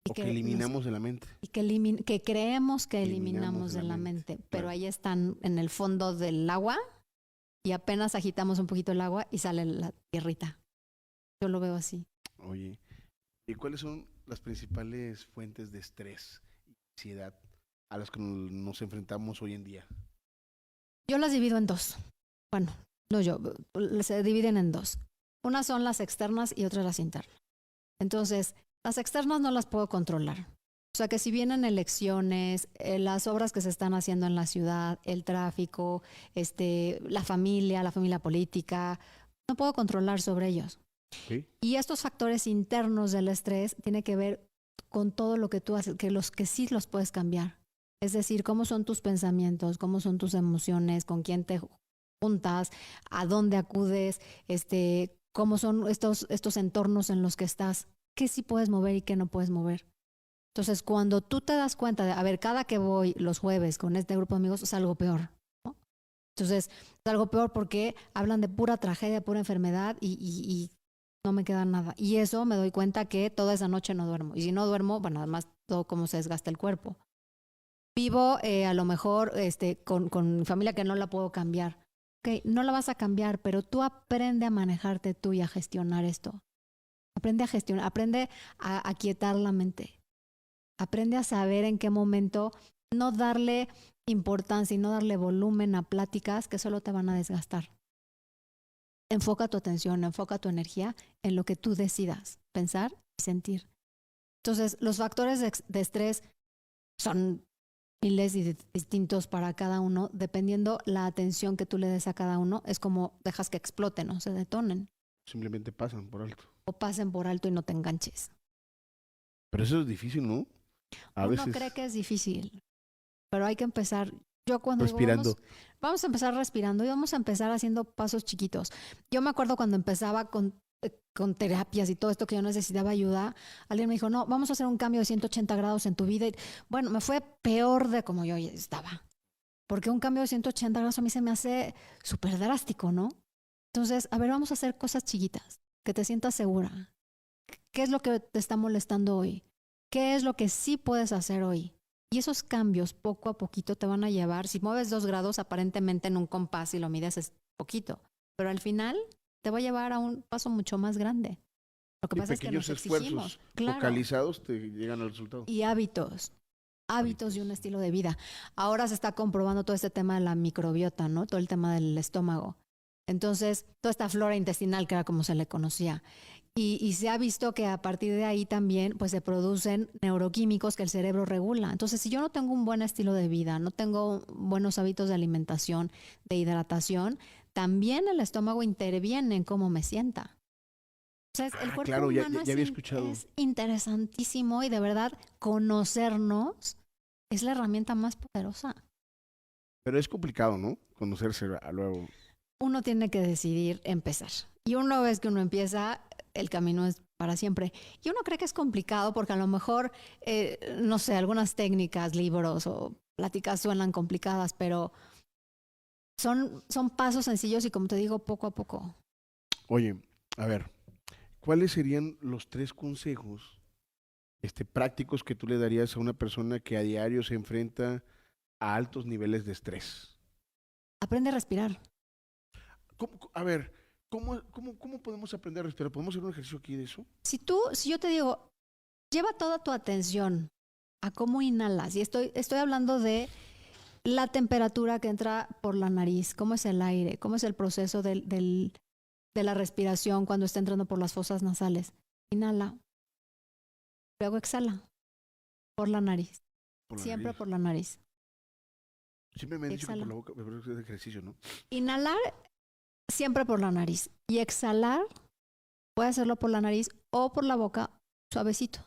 Speaker 1: O que eliminamos de la mente.
Speaker 2: Y que creemos que eliminamos de la mente. Pero
Speaker 1: claro.
Speaker 2: ahí están en el fondo del agua y apenas agitamos un poquito el agua y sale la tierrita. Yo lo veo así.
Speaker 1: Oye, ¿y cuáles son las principales fuentes de estrés y ansiedad a las que nos enfrentamos hoy en día?
Speaker 2: Yo las divido en dos. Bueno, no yo, se dividen en dos. Unas son las externas y otras las internas. Entonces, las externas no las puedo controlar. O sea que si vienen elecciones, las obras que se están haciendo en la ciudad, el tráfico, la familia política, no puedo controlar sobre ellos.
Speaker 1: ¿Sí?
Speaker 2: Y estos factores internos del estrés tienen que ver con todo lo que tú haces, que los que sí los puedes cambiar. Es decir, cómo son tus pensamientos, cómo son tus emociones, con quién te juntas, a dónde acudes, cómo son estos entornos en los que estás, qué sí puedes mover y qué no puedes mover. Entonces, cuando tú te das cuenta de, a ver, cada que voy los jueves con este grupo de amigos, salgo peor, ¿no? Entonces, salgo peor porque hablan de pura tragedia, pura enfermedad y no me queda nada. Y eso me doy cuenta que toda esa noche no duermo. Y si no duermo, bueno, además todo cómo se desgasta el cuerpo. Vivo a lo mejor con mi familia que no la puedo cambiar. Ok, no la vas a cambiar, pero tú aprende a manejarte tú y a gestionar esto. Aprende a gestionar, aprende a aquietar la mente. Aprende a saber en qué momento no darle importancia y no darle volumen a pláticas que solo te van a desgastar. Enfoca tu atención, enfoca tu energía en lo que tú decidas pensar y sentir. Entonces, los factores de estrés son miles y distintos para cada uno, dependiendo la atención que tú le des a cada uno, es como dejas que exploten o se detonen.
Speaker 1: Simplemente pasan por alto.
Speaker 2: O pasen por alto y no te enganches.
Speaker 1: Pero eso es difícil, ¿no? A
Speaker 2: Uno
Speaker 1: veces
Speaker 2: cree que es difícil, pero hay que empezar. Yo cuando digo,
Speaker 1: respirando.
Speaker 2: vamos a empezar respirando y vamos a empezar haciendo pasos chiquitos. Yo me acuerdo cuando empezaba con terapias y todo esto que yo necesitaba ayuda, alguien me dijo, no, vamos a hacer un cambio de 180 grados en tu vida. Y, bueno, me fue peor de como yo estaba. Porque un cambio de 180 grados a mí se me hace súper drástico, ¿no? Entonces, a ver, vamos a hacer cosas chiquitas, que te sientas segura. ¿Qué es lo que te está molestando hoy? ¿Qué es lo que sí puedes hacer hoy? Y esos cambios poco a poquito te van a llevar, si mueves 2 grados aparentemente en un compás y lo mides es poquito, pero al final te va a llevar a un paso mucho más grande. Lo que
Speaker 1: Y
Speaker 2: pasa es que nos
Speaker 1: pequeños
Speaker 2: exigimos,
Speaker 1: esfuerzos
Speaker 2: claro.
Speaker 1: focalizados te llegan al resultado.
Speaker 2: Y hábitos y un estilo de vida. Ahora se está comprobando todo este tema de la microbiota, ¿no? Todo el tema del estómago. Entonces, toda esta flora intestinal, que era como se le conocía. Y se ha visto que a partir de ahí también pues se producen neuroquímicos que el cerebro regula. Entonces, si yo no tengo un buen estilo de vida, no tengo buenos hábitos de alimentación, de hidratación, también el estómago interviene en cómo me sienta. O sea, el cuerpo
Speaker 1: claro,
Speaker 2: humano
Speaker 1: ya había escuchado.
Speaker 2: es interesantísimo y de verdad conocernos es la herramienta más poderosa.
Speaker 1: Pero es complicado, ¿no? Conocerse luego.
Speaker 2: Uno tiene que decidir empezar. Y una vez que uno empieza, el camino es para siempre. Y uno cree que es complicado porque a lo mejor, no sé, algunas técnicas, libros o pláticas suenan complicadas, pero son pasos sencillos y como te digo, poco a poco.
Speaker 1: Oye, a ver, ¿cuáles serían los 3 consejos prácticos que tú le darías a una persona que a diario se enfrenta a altos niveles de estrés?
Speaker 2: Aprende a respirar.
Speaker 1: A ver, ¿cómo podemos aprender a respirar? ¿Podemos hacer un ejercicio aquí de eso?
Speaker 2: Si yo te digo, lleva toda tu atención a cómo inhalas, y estoy hablando de la temperatura que entra por la nariz, cómo es el aire, cómo es el proceso de la respiración cuando está entrando por las fosas nasales. Inhala, luego exhala por la nariz, siempre por la nariz.
Speaker 1: Siempre me han dicho que por la boca, pero es ejercicio, ¿no?
Speaker 2: Inhalar siempre por la nariz y exhalar, puede hacerlo por la nariz o por la boca, suavecito.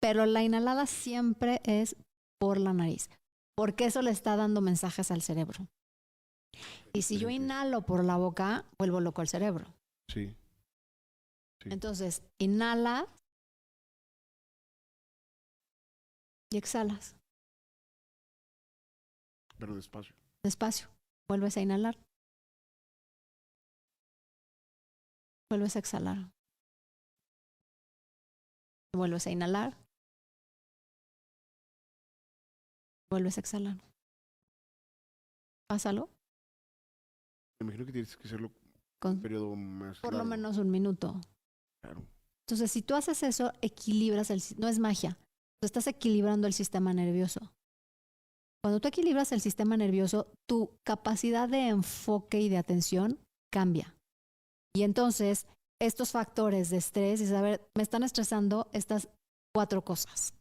Speaker 2: Pero la inhalada siempre es por la nariz, porque eso le está dando mensajes al cerebro. Y si yo inhalo por la boca, vuelvo loco al cerebro.
Speaker 1: Sí.
Speaker 2: Entonces, inhala y exhalas.
Speaker 1: Pero despacio.
Speaker 2: Despacio. Vuelves a inhalar. Vuelves a exhalar. Vuelves a inhalar. Vuelves a exhalar. Pásalo
Speaker 1: Me imagino que tienes que hacerlo un
Speaker 2: con
Speaker 1: periodo más
Speaker 2: por lo
Speaker 1: largo.
Speaker 2: menos 1 minuto.
Speaker 1: Claro.
Speaker 2: Entonces, si tú haces eso, equilibras no es magia. Tú estás equilibrando el sistema nervioso. Cuando tú equilibras el sistema nervioso, tu capacidad de enfoque y de atención cambia. Y entonces, estos factores de estrés, y saber, me están estresando estas 4 cosas.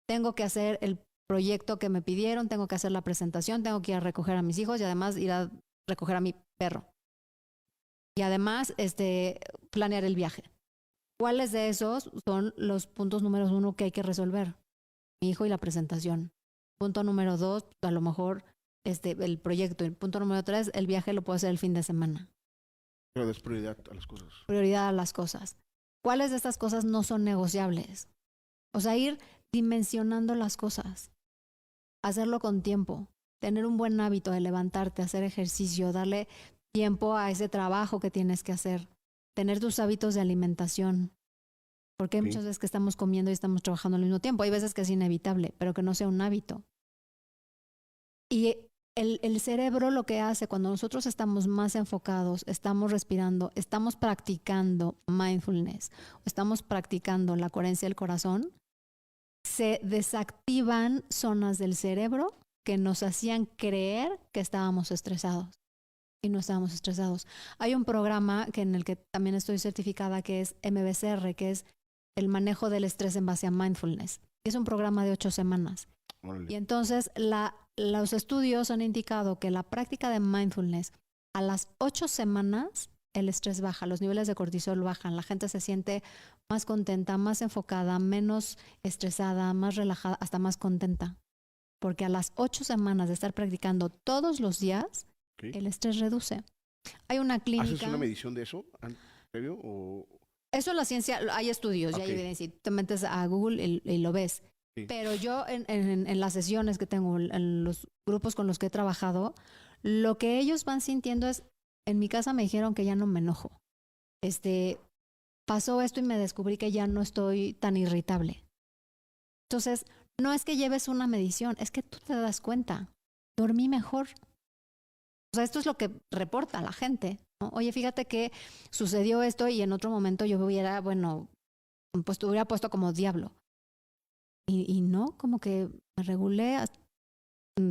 Speaker 2: Tengo que hacer el proyecto que me pidieron, tengo que hacer la presentación, tengo que ir a recoger a mis hijos y además ir a recoger a mi perro. Y además, planear el viaje. ¿Cuáles de esos son los puntos número 1 que hay que resolver? Mi hijo y la presentación. Punto número 2, a lo mejor el proyecto. El punto número 3, el viaje lo puedo hacer el fin de semana.
Speaker 1: Pero des prioridad a las cosas.
Speaker 2: Prioridad a las cosas. ¿Cuáles de estas cosas no son negociables? O sea, ir dimensionando las cosas. Hacerlo con tiempo. Tener un buen hábito de levantarte, hacer ejercicio, darle tiempo a ese trabajo que tienes que hacer. Tener tus hábitos de alimentación. Porque hay muchas veces que estamos comiendo y estamos trabajando al mismo tiempo. Hay veces que es inevitable, pero que no sea un hábito. Y el cerebro lo que hace cuando nosotros estamos más enfocados, estamos respirando, estamos practicando mindfulness, estamos practicando la coherencia del corazón, se desactivan zonas del cerebro que nos hacían creer que estábamos estresados. Y no estábamos estresados. Hay un programa en el que también estoy certificada que es MBCR, que es el manejo del estrés en base a mindfulness. Es un programa de 8 semanas.
Speaker 1: Órale.
Speaker 2: Y entonces los estudios han indicado que la práctica de mindfulness a las 8 semanas el estrés baja, los niveles de cortisol bajan, la gente se siente más contenta, más enfocada, menos estresada, más relajada, hasta más contenta. Porque a las 8 semanas de estar practicando todos los días, el estrés reduce. Hay una clínica.
Speaker 1: ¿Haces una medición de eso previo o...?
Speaker 2: Eso en la ciencia, hay estudios, ya hay evidencia. Te metes a Google y lo ves. Sí. Pero yo en las sesiones que tengo, en los grupos con los que he trabajado, lo que ellos van sintiendo es, en mi casa me dijeron que ya no me enojo. Pasó esto y me descubrí que ya no estoy tan irritable. Entonces, no es que lleves una medición, es que tú te das cuenta. Dormí mejor. O sea, esto es lo que reporta la gente, ¿no? Oye, fíjate que sucedió esto y en otro momento yo hubiera, pues te hubiera puesto como diablo. Y no, como que me regulé,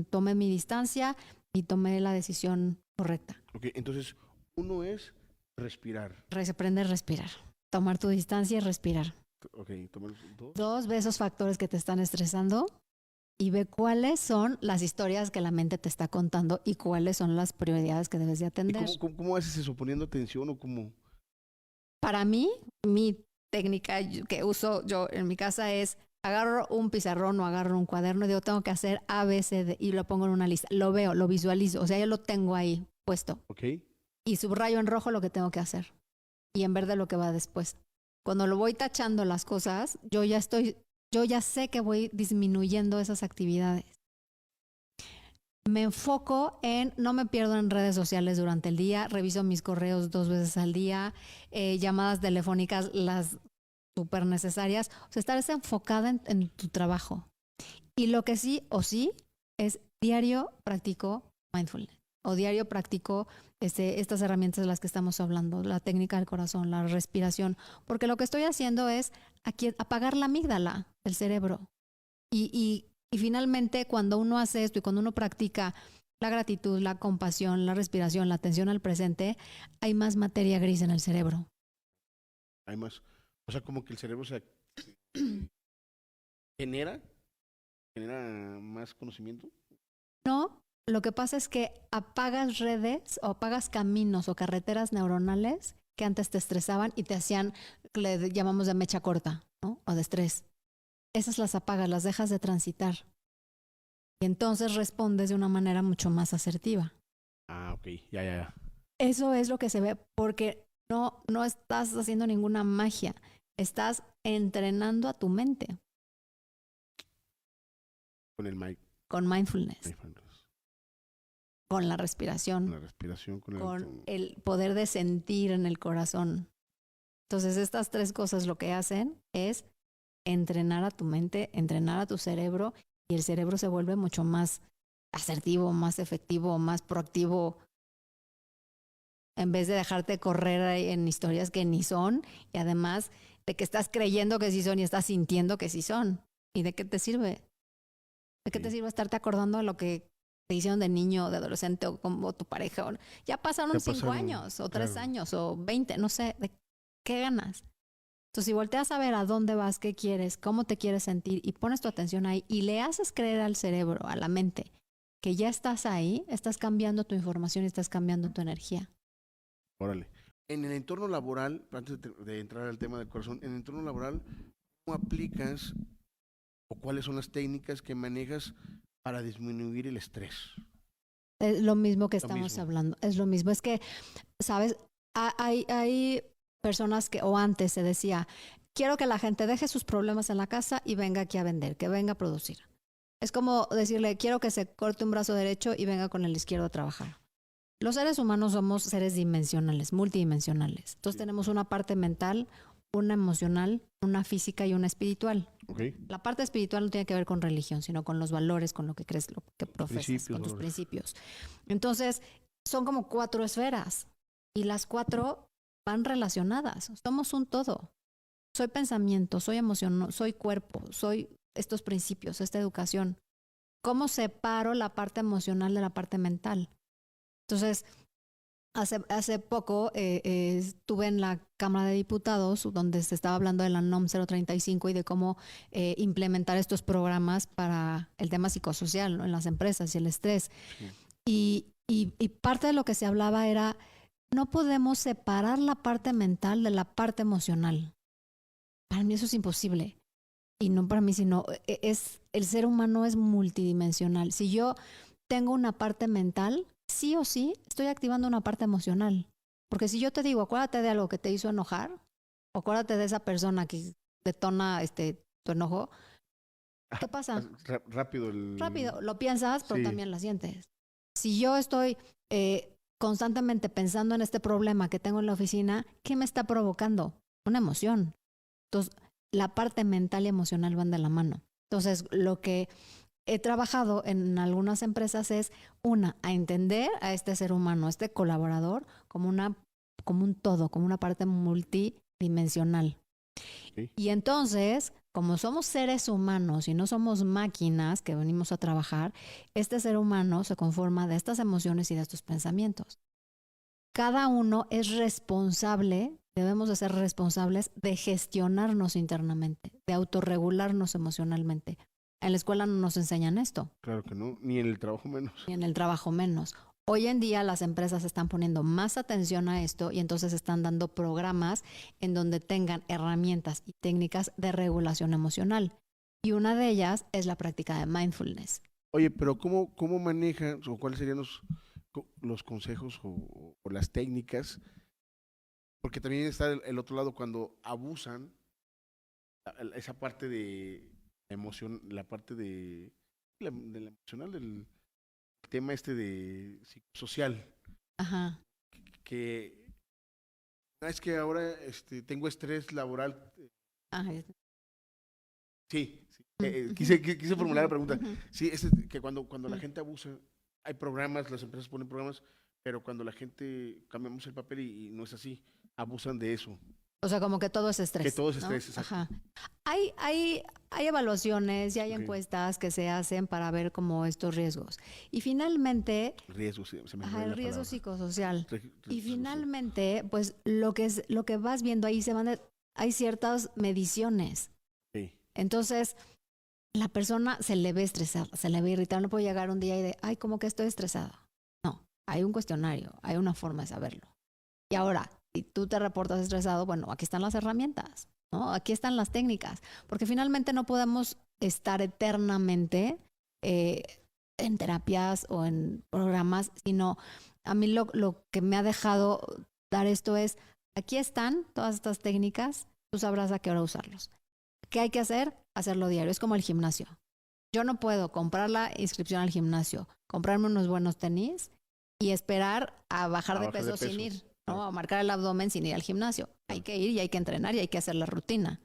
Speaker 2: tomé mi distancia y tomé la decisión correcta.
Speaker 1: Ok, entonces, uno es respirar.
Speaker 2: Aprender a respirar. Tomar tu distancia y respirar.
Speaker 1: Ok, tomar 2.
Speaker 2: 2, ve esos factores que te están estresando y ve cuáles son las historias que la mente te está contando y cuáles son las prioridades que debes de atender.
Speaker 1: ¿Y cómo haces eso? ¿Poniendo atención o cómo?
Speaker 2: Para mí, mi técnica que uso yo en mi casa es agarro un pizarrón o agarro un cuaderno y digo, tengo que hacer A, B, C, D y lo pongo en una lista. Lo veo, lo visualizo, o sea, yo lo tengo ahí puesto.
Speaker 1: Ok.
Speaker 2: Y subrayo en rojo lo que tengo que hacer y en verde lo que va después. Cuando lo voy tachando las cosas, yo ya sé que voy disminuyendo esas actividades. Me enfoco no me pierdo en redes sociales durante el día, reviso mis correos 2 veces al día, llamadas telefónicas, las súper necesarias. O sea, estar enfocada en tu trabajo. Y lo que sí o sí es diario practico mindfulness o diario practico estas herramientas de las que estamos hablando, la técnica del corazón, la respiración, porque lo que estoy haciendo es apagar la amígdala del cerebro. Y finalmente, cuando uno hace esto y cuando uno practica la gratitud, la compasión, la respiración, la atención al presente, hay más materia gris en el cerebro.
Speaker 1: Hay más. O sea, como que el cerebro se genera más conocimiento.
Speaker 2: No, lo que pasa es que apagas redes o apagas caminos o carreteras neuronales que antes te estresaban y te hacían, le llamamos de mecha corta, ¿no? O de estrés. Esas las apagas, las dejas de transitar. Y entonces respondes de una manera mucho más asertiva.
Speaker 1: Ah, ok. Ya.
Speaker 2: Eso es lo que se ve, porque no estás haciendo ninguna magia. Estás entrenando a tu mente.
Speaker 1: Con el mic.
Speaker 2: Con mindfulness. Con la respiración.
Speaker 1: Con la respiración.
Speaker 2: Con el poder de sentir en el corazón. Entonces, estas 3 cosas lo que hacen es entrenar a tu mente, entrenar a tu cerebro, y el cerebro se vuelve mucho más asertivo, más efectivo, más proactivo, en vez de dejarte correr en historias que ni son, y además de que estás creyendo que sí son y estás sintiendo que sí son. ¿Y de qué te sirve? ¿De qué te sirve estarte acordando de lo que te hicieron de niño, de adolescente o como tu pareja? Ya pasaron
Speaker 1: Ya
Speaker 2: 5
Speaker 1: pasaron,
Speaker 2: años o 3
Speaker 1: claro.
Speaker 2: años o 20, no sé, ¿de qué ganas? Entonces, si volteas a ver a dónde vas, qué quieres, cómo te quieres sentir y pones tu atención ahí y le haces creer al cerebro, a la mente, que ya estás ahí, estás cambiando tu información y estás cambiando tu energía.
Speaker 1: Órale. En el entorno laboral, antes de entrar al tema del corazón, en el entorno laboral, ¿cómo aplicas o cuáles son las técnicas que manejas para disminuir el estrés?
Speaker 2: Es lo mismo que
Speaker 1: Lo
Speaker 2: estamos
Speaker 1: mismo.
Speaker 2: hablando, es lo mismo. Es que, ¿sabes? Hay personas que, o antes se decía, quiero que la gente deje sus problemas en la casa y venga aquí a vender, que venga a producir. Es como decirle, quiero que se corte un brazo derecho y venga con el izquierdo a trabajar. Los seres humanos somos seres dimensionales, multidimensionales. Entonces
Speaker 1: Sí.
Speaker 2: tenemos una parte mental, una emocional, una física y una espiritual.
Speaker 1: Ok.
Speaker 2: La parte espiritual no tiene que ver con religión, sino con los valores, con lo que crees, lo que profesas,
Speaker 1: Principios,
Speaker 2: con tus
Speaker 1: valores.
Speaker 2: principios. Entonces, son como 4 esferas y las 4 van relacionadas. Somos un todo. Soy pensamiento, soy emoción, soy cuerpo, soy estos principios, esta educación. ¿Cómo separo la parte emocional de la parte mental? Entonces, hace poco estuve en la Cámara de Diputados donde se estaba hablando de la NOM 035 y de cómo implementar estos programas para el tema psicosocial, ¿no?, en las empresas y el estrés.
Speaker 1: Sí.
Speaker 2: Y parte de lo que se hablaba era, no podemos separar la parte mental de la parte emocional. Para mí eso es imposible. Y no para mí, sino el ser humano es multidimensional. Si yo tengo una parte mental, sí o sí estoy activando una parte emocional. Porque si yo te digo, acuérdate de algo que te hizo enojar, o acuérdate de esa persona que detona tu enojo, ¿qué pasa?
Speaker 1: Rápido
Speaker 2: Rápido, lo piensas, pero
Speaker 1: Sí.
Speaker 2: también la sientes. Si yo estoy constantemente pensando en este problema que tengo en la oficina, ¿qué me está provocando? Una emoción. Entonces, la parte mental y emocional van de la mano. Entonces, lo que he trabajado en algunas empresas es, a entender a este ser humano, a este colaborador, como un todo, como una parte multidimensional.
Speaker 1: Sí.
Speaker 2: Y entonces, como somos seres humanos y no somos máquinas que venimos a trabajar, este ser humano se conforma de estas emociones y de estos pensamientos. Cada uno es responsable, debemos de ser responsables de gestionarnos internamente, de autorregularnos emocionalmente. En la escuela no nos enseñan esto,
Speaker 1: Claro que no, ni en el trabajo menos.
Speaker 2: ni en el trabajo menos. Hoy en día las empresas están poniendo más atención a esto y entonces están dando programas en donde tengan herramientas y técnicas de regulación emocional. Y una de ellas es la práctica de mindfulness.
Speaker 1: Oye, pero ¿cómo manejas o cuáles serían los consejos o las técnicas? Porque también está el otro lado cuando abusan esa parte de emoción, la parte de la emocional del tema de psicosocial,
Speaker 2: Ajá.
Speaker 1: que es que ahora tengo estrés laboral.
Speaker 2: Ajá.
Speaker 1: Sí, sí.
Speaker 2: Ujú,
Speaker 1: Quise formular la
Speaker 2: ujú,
Speaker 1: pregunta.
Speaker 2: ujú.
Speaker 1: Sí, que cuando la
Speaker 2: Mm.
Speaker 1: gente abusa, hay programas, las empresas ponen programas, pero cuando la gente cambiamos el papel y no es así, abusan de eso.
Speaker 2: O sea, como que todo es
Speaker 1: Que
Speaker 2: estrés,
Speaker 1: todo es
Speaker 2: ¿no?
Speaker 1: estrés, exacto.
Speaker 2: Ajá. Hay evaluaciones y hay
Speaker 1: Ok.
Speaker 2: encuestas que se hacen para ver como estos riesgos. Y finalmente,
Speaker 1: Riesgo, se me fue
Speaker 2: el
Speaker 1: la
Speaker 2: riesgo
Speaker 1: palabra.
Speaker 2: psicosocial. Y
Speaker 1: Social.
Speaker 2: finalmente, pues lo que vas viendo ahí hay ciertas mediciones.
Speaker 1: Sí,
Speaker 2: Entonces, la persona se le ve estresada, se le ve irritada. No puede llegar un día y ay, como que estoy estresada. No, hay un cuestionario, hay una forma de saberlo. Y ahora, si tú te reportas estresado, bueno, aquí están las herramientas, ¿no? Aquí están las técnicas, porque finalmente no podemos estar eternamente en terapias o en programas, sino a mí lo que me ha dejado dar esto es, aquí están todas estas técnicas, tú sabrás a qué hora usarlos. ¿Qué hay que hacer? Hacerlo diario, es como el gimnasio. Yo no puedo comprar la inscripción al gimnasio, comprarme unos buenos tenis y esperar a bajar de
Speaker 1: bajar de
Speaker 2: peso sin
Speaker 1: peso.
Speaker 2: ir. ¿no? A marcar el abdomen sin ir al gimnasio. Hay que ir y hay que entrenar y hay que hacer la rutina.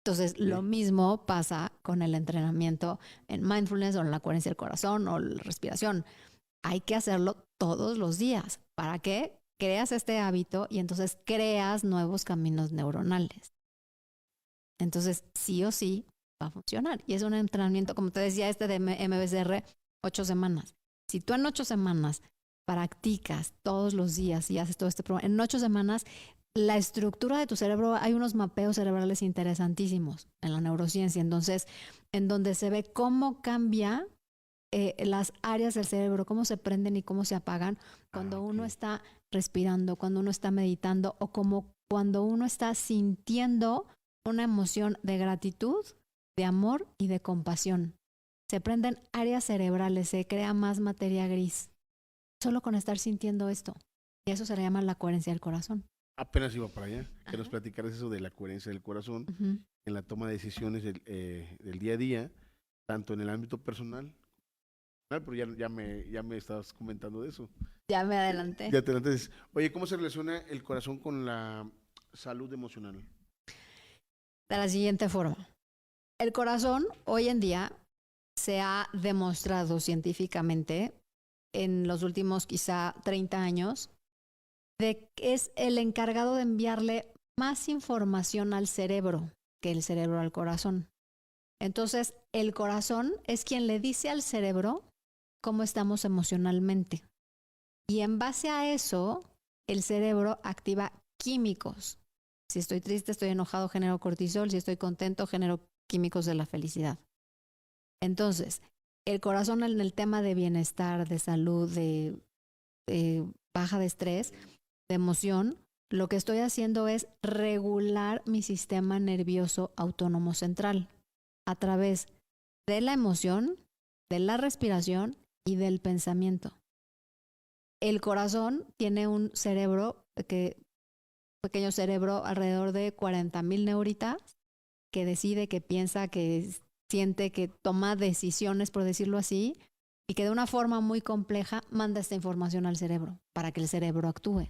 Speaker 2: Entonces, lo mismo pasa con el entrenamiento en mindfulness o en la coherencia del corazón o la respiración. Hay que hacerlo todos los días. ¿Para qué? Creas este hábito y entonces creas nuevos caminos neuronales. Entonces, sí o sí va a funcionar. Y es un entrenamiento, como te decía, de MBSR, 8 semanas. Si tú en 8 semanas practicas todos los días y haces todo este programa, en 8 semanas, la estructura de tu cerebro, hay unos mapeos cerebrales interesantísimos en la neurociencia, entonces, en donde se ve cómo cambia las áreas del cerebro, cómo se prenden y cómo se apagan cuando uno está respirando, cuando uno está meditando o como cuando uno está sintiendo una emoción de gratitud, de amor y de compasión. Se prenden áreas cerebrales, se crea más materia gris, solo con estar sintiendo esto. Y eso se le llama la coherencia del corazón.
Speaker 1: Apenas iba para allá, que nos platicaras eso de la coherencia del corazón en la toma de decisiones del día a día, tanto en el ámbito personal, pero ya me estabas comentando de eso.
Speaker 2: Ya me adelanté.
Speaker 1: Ya te adelanté. Oye, ¿cómo se relaciona el corazón con la salud emocional?
Speaker 2: De la siguiente forma. El corazón hoy en día se ha demostrado científicamente en los últimos quizá 30 años de que es el encargado de enviarle más información al cerebro que el cerebro al corazón. Entonces, el corazón es quien le dice al cerebro cómo estamos emocionalmente. Y en base a eso, el cerebro activa químicos. Si estoy triste, estoy enojado, genero cortisol. Si estoy contento, genero químicos de la felicidad. Entonces, el corazón en el tema de bienestar, de salud, de baja de estrés, de emoción, lo que estoy haciendo es regular mi sistema nervioso autónomo central a través de la emoción, de la respiración y del pensamiento. El corazón tiene un cerebro, pequeño cerebro, alrededor de 40,000 neuritas, que decide, que piensa, que siente, que toma decisiones, por decirlo así, y que de una forma muy compleja manda esta información al cerebro para que el cerebro actúe.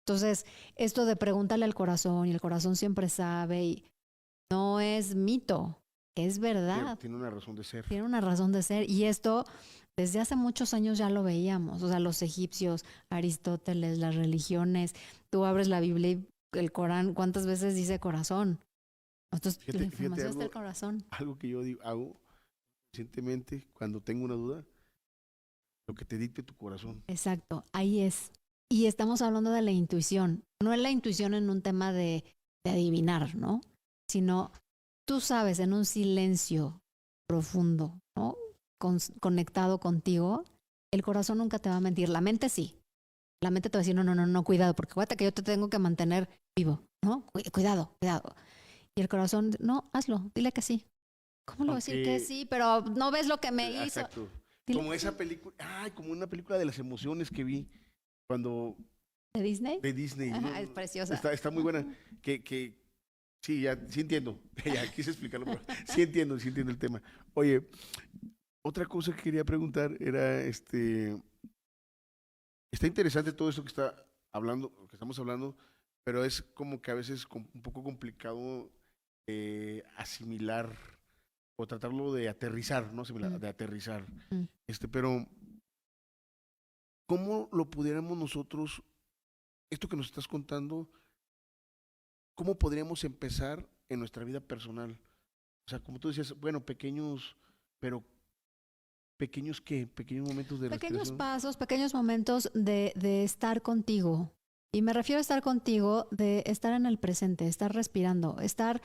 Speaker 2: Entonces, esto de preguntarle al corazón y el corazón siempre sabe, y no es mito, es verdad.
Speaker 1: Tiene una razón de ser.
Speaker 2: Tiene una razón de ser. Y esto, desde hace muchos años ya lo veíamos. O sea, los egipcios, Aristóteles, las religiones. Tú abres la Biblia y el Corán, ¿cuántas veces dice corazón? Entonces, la información está en el corazón.
Speaker 1: Algo que yo hago recientemente, cuando tengo una duda, lo que te dicte tu corazón.
Speaker 2: Exacto, ahí es. Y estamos hablando de la intuición. No es la intuición en un tema de adivinar, ¿no? Sino tú sabes, en un silencio profundo, ¿no? Conectado contigo, el corazón nunca te va a mentir. La mente sí. La mente te va a decir, no, cuidado, porque acuérdate que yo te tengo que mantener vivo, ¿no? Cuidado. Y el corazón, no, hazlo, dile que sí. ¿Cómo le voy a decir que sí? Pero no ves lo que me hizo.
Speaker 1: Exacto. Como esa película, como una película de las emociones que vi cuando...
Speaker 2: ¿De Disney?
Speaker 1: De Disney.
Speaker 2: Ajá, ¿no? Es preciosa.
Speaker 1: Está muy buena. Que sí, sí entiendo. Ya quise explicarlo, pero sí entiendo el tema. Oye, otra cosa que quería preguntar era, está interesante todo esto que estamos hablando, pero es como que a veces un poco complicado asimilar o tratarlo de aterrizar, ¿no? De aterrizar. Pero ¿cómo lo pudiéramos nosotros, esto que nos estás contando, cómo podríamos empezar en nuestra vida personal? O sea, como tú decías, bueno, pequeños momentos de
Speaker 2: pequeños pasos, pequeños momentos de estar contigo. Y me refiero a estar contigo, de estar en el presente, estar respirando, estar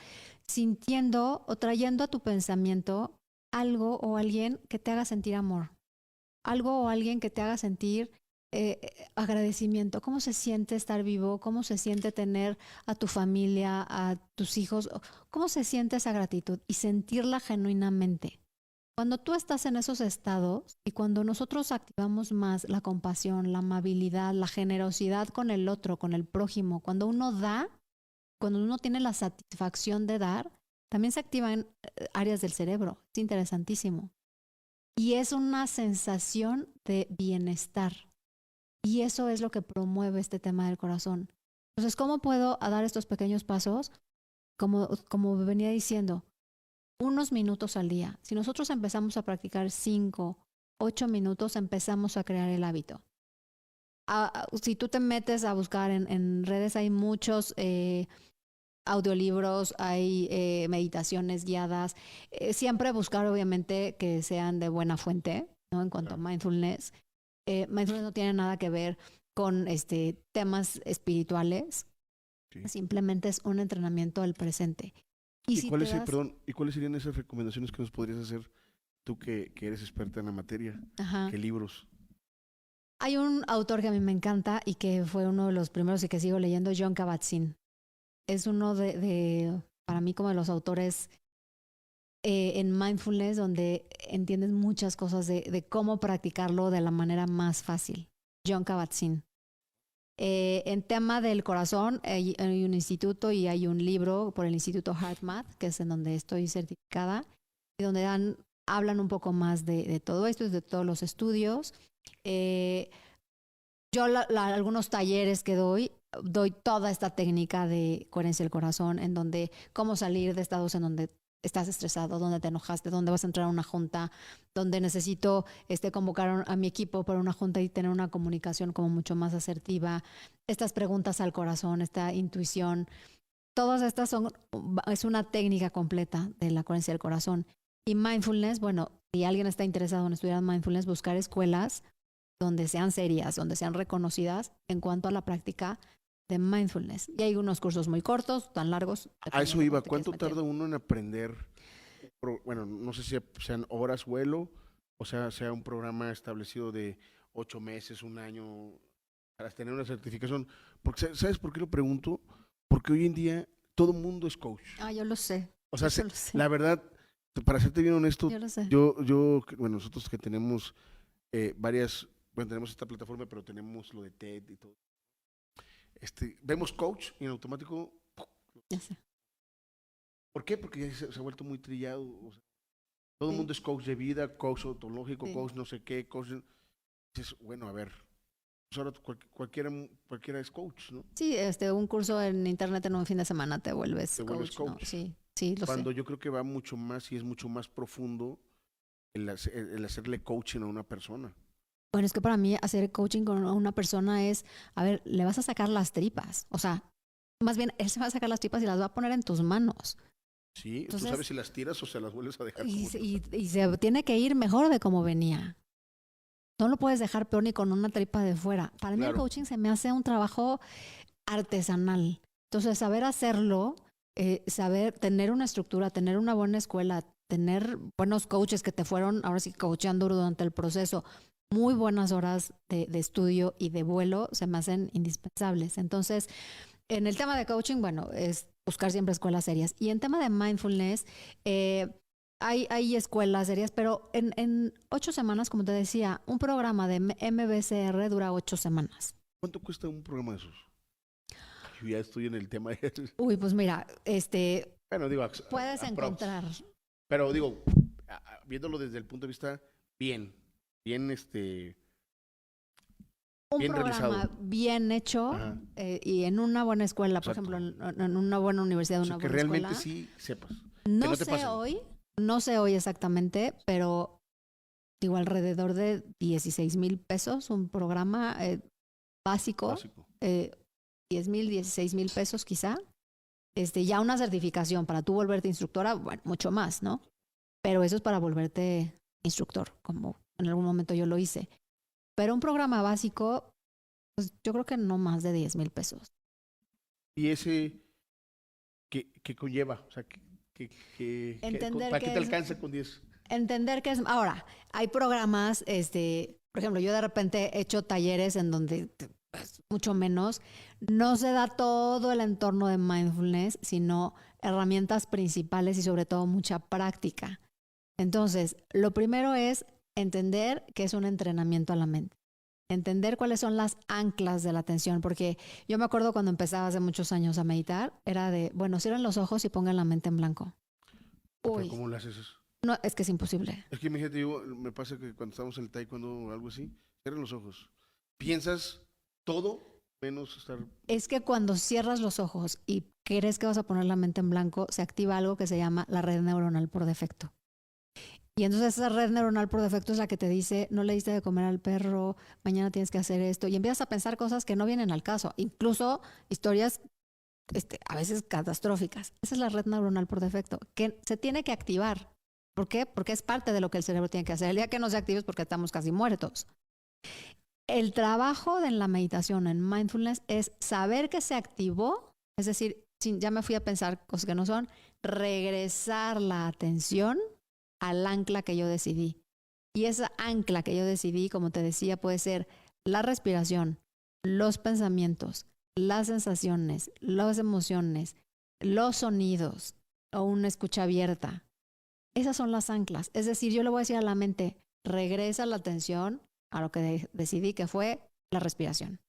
Speaker 2: sintiendo o trayendo a tu pensamiento algo o alguien que te haga sentir amor, algo o alguien que te haga sentir agradecimiento. ¿Cómo se siente estar vivo? ¿Cómo se siente tener a tu familia, a tus hijos? ¿Cómo se siente esa gratitud? Y sentirla genuinamente. Cuando tú estás en esos estados y cuando nosotros activamos más la compasión, la amabilidad, la generosidad con el otro, con el prójimo, cuando uno da, cuando uno tiene la satisfacción de dar, también se activan áreas del cerebro. Es interesantísimo. Y es una sensación de bienestar. Y eso es lo que promueve este tema del corazón. Entonces, ¿cómo puedo dar estos pequeños pasos? Como venía diciendo, unos minutos al día. Si nosotros empezamos a practicar 5, 8 minutos, empezamos a crear el hábito. Si tú te metes a buscar en redes, hay muchos audiolibros, hay meditaciones guiadas. Siempre buscar, obviamente, que sean de buena fuente, ¿no? En cuanto a mindfulness. Mindfulness no tiene nada que ver con temas espirituales.
Speaker 1: Sí.
Speaker 2: Simplemente es un entrenamiento del presente.
Speaker 1: ¿Y
Speaker 2: si
Speaker 1: cuáles,
Speaker 2: te das...
Speaker 1: perdón, ¿y cuáles serían esas recomendaciones que nos podrías hacer tú que eres experta en la materia?
Speaker 2: Ajá.
Speaker 1: ¿Qué libros?
Speaker 2: Hay un autor que a mí me encanta y que fue uno de los primeros y que sigo leyendo, Jon Kabat-Zinn. Es uno para mí, como de los autores en mindfulness, donde entiendes muchas cosas de cómo practicarlo de la manera más fácil. Jon Kabat-Zinn. En tema del corazón, hay un instituto y hay un libro por el Instituto HeartMath, que es en donde estoy certificada, y donde hablan un poco más de todo esto, de todos los estudios. Yo algunos talleres que doy toda esta técnica de coherencia del corazón, en donde cómo salir de estados en donde estás estresado, donde te enojaste, donde vas a entrar a una junta, donde necesito convocar a mi equipo para una junta y tener una comunicación como mucho más asertiva. Estas preguntas al corazón, esta intuición, todas estas es una técnica completa de la coherencia del corazón. Y mindfulness, bueno, si alguien está interesado en estudiar mindfulness, buscar escuelas donde sean serias, donde sean reconocidas en cuanto a la práctica de mindfulness. Y hay unos cursos muy cortos, tan largos.
Speaker 1: A eso iba. ¿Cuánto tarda uno en aprender? Bueno, no sé si sean horas vuelo, o sea un programa establecido de 8 meses, un año, para tener una certificación. Porque, ¿sabes por qué lo pregunto? Porque hoy en día todo el mundo es coach.
Speaker 2: Yo lo sé.
Speaker 1: O sea,
Speaker 2: Yo lo sé.
Speaker 1: la verdad, para serte bien honesto,
Speaker 2: Yo lo sé.
Speaker 1: Bueno, nosotros que tenemos tenemos esta plataforma, pero tenemos lo de TED y todo. Vemos coach y en automático.
Speaker 2: Ya sé.
Speaker 1: ¿Por qué? Porque ya se ha vuelto muy trillado. O sea, todo el
Speaker 2: Sí.
Speaker 1: mundo es coach de vida, coach ontológico,
Speaker 2: Sí.
Speaker 1: coach no sé qué, coach. Dices, bueno, a ver, pues ahora cualquiera es coach, ¿no?
Speaker 2: Sí, un curso en internet en un fin de semana te vuelves
Speaker 1: Te
Speaker 2: coach,
Speaker 1: vuelves
Speaker 2: ¿no?
Speaker 1: coach.
Speaker 2: Sí, lo
Speaker 1: Cuando
Speaker 2: sé.
Speaker 1: yo creo que va mucho más y es mucho más profundo el hacerle coaching a una persona.
Speaker 2: Bueno, es que para mí hacer coaching con una persona es, a ver, le vas a sacar las tripas. O sea, más bien él se va a sacar las tripas y las va a poner en tus manos.
Speaker 1: Sí,
Speaker 2: Entonces,
Speaker 1: tú sabes si las tiras o se las vuelves a dejar.
Speaker 2: Y se tiene que ir mejor de como venía. No lo puedes dejar peor ni con una tripa de fuera. Para mí el coaching se me hace un trabajo artesanal. Entonces, saber hacerlo, saber tener una estructura, tener una buena escuela, tener buenos coaches que te fueron ahora sí coachando durante el proceso, muy buenas horas de estudio y de vuelo, se me hacen indispensables. Entonces, en el tema de coaching, bueno, es buscar siempre escuelas serias. Y en tema de mindfulness, hay escuelas serias, pero en 8 semanas, como te decía, un programa de MBCR dura 8 semanas.
Speaker 1: ¿Cuánto cuesta un programa de esos? Yo ya estoy en el tema de...
Speaker 2: Uy, pues mira,
Speaker 1: Bueno, digo...
Speaker 2: puedes encontrar...
Speaker 1: Pero digo, viéndolo desde el punto de vista bien
Speaker 2: un
Speaker 1: bien
Speaker 2: programa
Speaker 1: realizado.
Speaker 2: Bien hecho y en una buena escuela, por
Speaker 1: Exacto.
Speaker 2: ejemplo, en una buena universidad,
Speaker 1: o sea,
Speaker 2: una
Speaker 1: que
Speaker 2: buena
Speaker 1: realmente
Speaker 2: escuela.
Speaker 1: sí sepas.
Speaker 2: No,
Speaker 1: no te
Speaker 2: no sé hoy exactamente, pero digo alrededor de 16,000 pesos un programa básico. 10,000, 16,000 pesos quizá. Ya una certificación para tú volverte instructora, bueno, mucho más, ¿no? Pero eso es para volverte instructor, como en algún momento yo lo hice. Pero un programa básico, pues yo creo que no más de 10,000 pesos.
Speaker 1: ¿Y ese qué conlleva? O sea, ¿para qué te alcanza con 10?
Speaker 2: Entender que es... Ahora, hay programas, por ejemplo, yo de repente he hecho talleres en donde pues, mucho menos, no se da todo el entorno de mindfulness, sino herramientas principales y sobre todo mucha práctica. Entonces, lo primero es entender que es un entrenamiento a la mente. Entender cuáles son las anclas de la atención, porque yo me acuerdo cuando empezaba hace muchos años a meditar, era de, bueno, cierren los ojos y pongan la mente en blanco.
Speaker 1: ¿Pero cómo lo haces eso?
Speaker 2: No, es que es imposible.
Speaker 1: Es que imagínate, me pasa que cuando estamos en el taekwondo o algo así, cierren los ojos. piensas todo menos estar...
Speaker 2: Es que cuando cierras los ojos y crees que vas a poner la mente en blanco, se activa algo que se llama la red neuronal por defecto. Y entonces esa red neuronal por defecto es la que te dice, no le diste de comer al perro, mañana tienes que hacer esto. Y empiezas a pensar cosas que no vienen al caso, incluso historias a veces catastróficas. Esa es la red neuronal por defecto, que se tiene que activar. ¿Por qué? Porque es parte de lo que el cerebro tiene que hacer. El día que no se active es porque estamos casi muertos. El trabajo en la meditación, en mindfulness, es saber que se activó, es decir, ya me fui a pensar cosas que no son, regresar la atención al ancla que yo decidí. Y esa ancla que yo decidí, como te decía, puede ser la respiración, los pensamientos, las sensaciones, las emociones, los sonidos o una escucha abierta. Esas son las anclas. Es decir, yo le voy a decir a la mente, regresa la atención a lo que decidí que fue la respiración.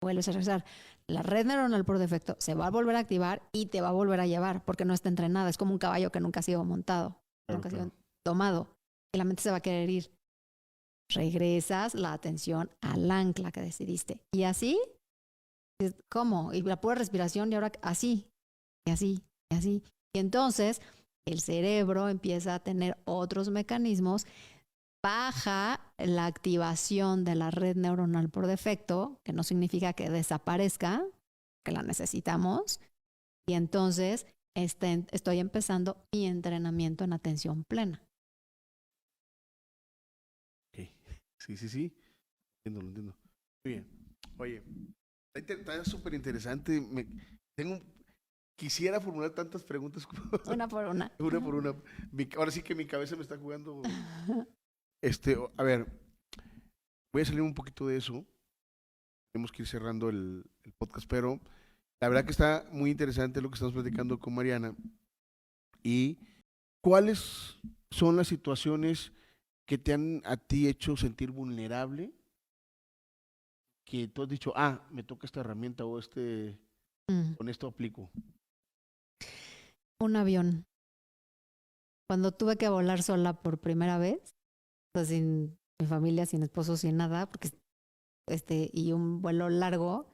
Speaker 2: Vuelves a regresar. La red neuronal por defecto se va a volver a activar y te va a volver a llevar porque no está entrenada. Es como un caballo que nunca ha sido montado, nunca ha sido domado. Y la mente se va a querer ir. Regresas la atención al ancla que decidiste. Y así, ¿cómo? Y la pura respiración y ahora así, y así, y así. Y entonces el cerebro empieza a tener otros mecanismos, baja la activación de la red neuronal por defecto, que no significa que desaparezca, que la necesitamos, y entonces estoy empezando mi entrenamiento en atención plena.
Speaker 1: Ok, sí, entiendo, lo entiendo. Muy bien. Oye, está súper interesante. Quisiera formular tantas preguntas como...
Speaker 2: Una por una.
Speaker 1: Una por una. Ahora sí que mi cabeza me está jugando. A ver, voy a salir un poquito de eso. Tenemos que ir cerrando el podcast, pero la verdad que está muy interesante lo que estamos platicando con Mariana. ¿Y cuáles son las situaciones que te han a ti hecho sentir vulnerable? Que tú has dicho, me toca esta herramienta o con esto aplico.
Speaker 2: Un avión. Cuando tuve que volar sola por primera vez, pues sin mi familia, sin esposo, sin nada, porque y un vuelo largo,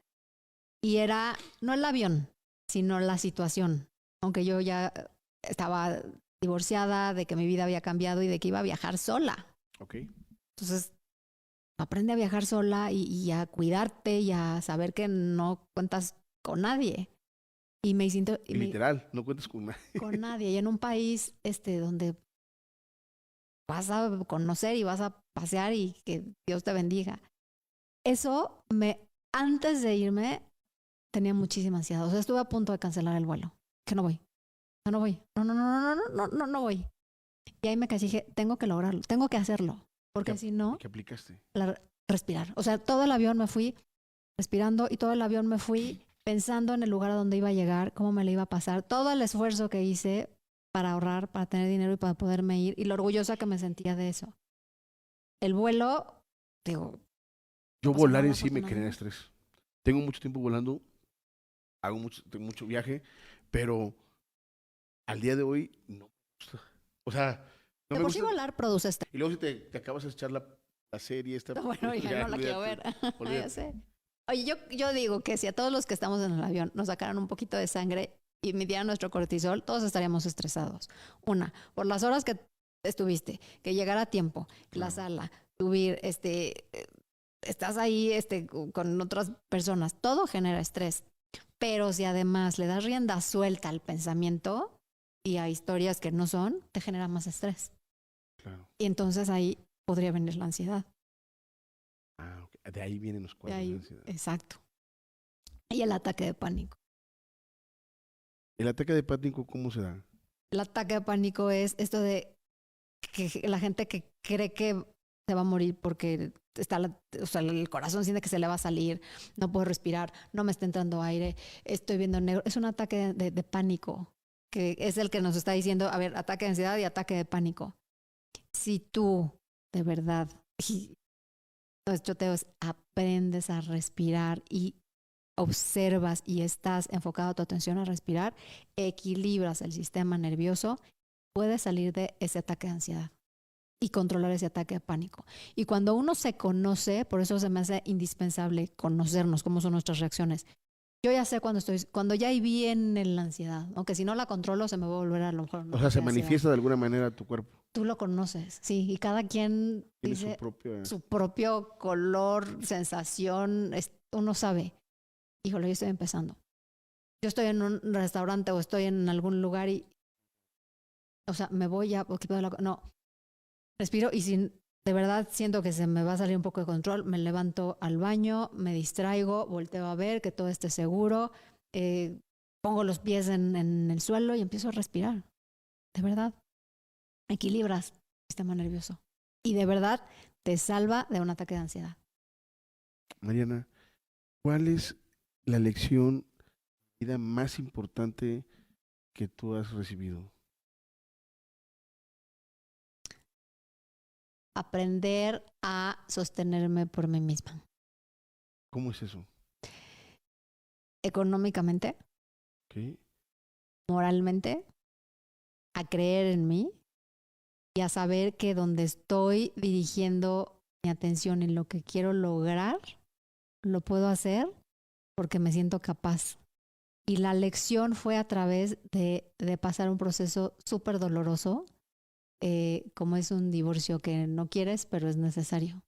Speaker 2: y era no el avión, sino la situación. Aunque yo ya estaba divorciada, de que mi vida había cambiado y de que iba a viajar sola.
Speaker 1: Ok.
Speaker 2: Entonces, aprende a viajar sola y a cuidarte y a saber que no cuentas con nadie. Y me siento...
Speaker 1: Literal, no cuentas con nadie.
Speaker 2: Con nadie. Y en un país donde vas a conocer y vas a pasear y que Dios te bendiga. Eso antes de irme tenía muchísima ansiedad. O sea, estuve a punto de cancelar el vuelo. Que no voy. No voy. No voy. Y ahí me caí y dije, tengo que lograrlo, tengo que hacerlo. Porque si no...
Speaker 1: ¿Qué aplicaste?
Speaker 2: Respirar. O sea, todo el avión me fui respirando y todo el avión me fui pensando en el lugar a donde iba a llegar, cómo me le iba a pasar, todo el esfuerzo que hice para ahorrar, para tener dinero y para poderme ir y lo orgullosa que me sentía de eso. El vuelo, digo...
Speaker 1: Yo volar en sí me genera estrés. Tengo mucho tiempo volando, tengo mucho viaje, pero al día de hoy no me gusta. O sea, no me gusta.
Speaker 2: Sí volar produce estrés.
Speaker 1: Y luego si te acabas de echar la serie esta...
Speaker 2: Bueno, ya no la quiero ver. Ya sé. Oye, yo digo que si a todos los que estamos en el avión nos sacaran un poquito de sangre y midieran nuestro cortisol, todos estaríamos estresados. Una, por las horas que estuviste, que llegara a tiempo, la sala, subir, estás ahí con otras personas, todo genera estrés. Pero si además le das rienda suelta al pensamiento y a historias que no son, te genera más estrés.
Speaker 1: Claro.
Speaker 2: Y entonces ahí podría venir la ansiedad.
Speaker 1: Okay. De ahí vienen los cuadros de ansiedad.
Speaker 2: Exacto. Y el ataque de pánico.
Speaker 1: ¿El ataque de pánico cómo se da?
Speaker 2: El ataque de pánico es esto de que la gente que cree que se va a morir porque el corazón siente que se le va a salir, no puedo respirar, no me está entrando aire, estoy viendo negro. Es un ataque de pánico, que es el que nos está diciendo, a ver, ataque de ansiedad y ataque de pánico. Si tú, de verdad, nuestro teo es aprendes a respirar y observas y estás enfocado tu atención a respirar, equilibras el sistema nervioso, puedes salir de ese ataque de ansiedad. y controlar ese ataque de pánico. Y cuando uno se conoce, por eso se me hace indispensable conocernos, cómo son nuestras reacciones. Yo ya sé cuando ya viví en la ansiedad, aunque si no la controlo se me va a volver a lo mejor una
Speaker 1: O sea, se
Speaker 2: ataque de ansiedad.
Speaker 1: manifiesta de alguna manera tu cuerpo.
Speaker 2: Tú lo conoces, sí, y cada quien
Speaker 1: Tiene
Speaker 2: dice
Speaker 1: su propia...
Speaker 2: su propio color, sensación, uno sabe. Híjole, yo estoy empezando. Yo estoy en un restaurante o estoy en algún lugar y, o sea, me voy ya, no, respiro y si de verdad siento que se me va a salir un poco de control, me levanto al baño, me distraigo, volteo a ver que todo esté seguro, pongo los pies en el suelo y empiezo a respirar. De verdad, equilibras el sistema nervioso y de verdad te salva de un ataque de ansiedad.
Speaker 1: Mariana, ¿cuál es la lección de vida más importante que tú has recibido?
Speaker 2: Aprender a sostenerme por mí misma.
Speaker 1: ¿Cómo es eso?
Speaker 2: Económicamente,
Speaker 1: ¿Okay?
Speaker 2: moralmente, a creer en mí y a saber que donde estoy dirigiendo mi atención en lo que quiero lograr, lo puedo hacer porque me siento capaz. Y la lección fue a través de pasar un proceso súper doloroso, como es un divorcio que no quieres, pero es necesario.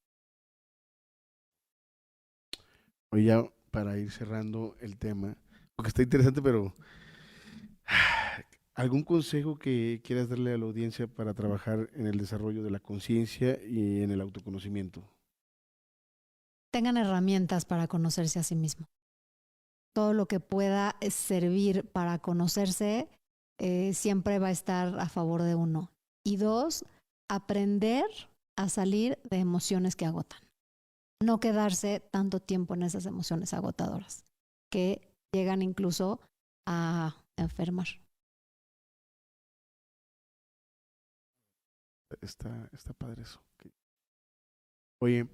Speaker 1: Oye, ya para ir cerrando el tema, porque está interesante, pero ¿algún consejo que quieras darle a la audiencia para trabajar en el desarrollo de la conciencia y en el autoconocimiento?
Speaker 2: Tengan herramientas para conocerse a sí mismo. Todo lo que pueda servir para conocerse siempre va a estar a favor de uno. Y dos, aprender a salir de emociones que agotan. No quedarse tanto tiempo en esas emociones agotadoras que llegan incluso a enfermar.
Speaker 1: Está padre eso. Okay. Oye,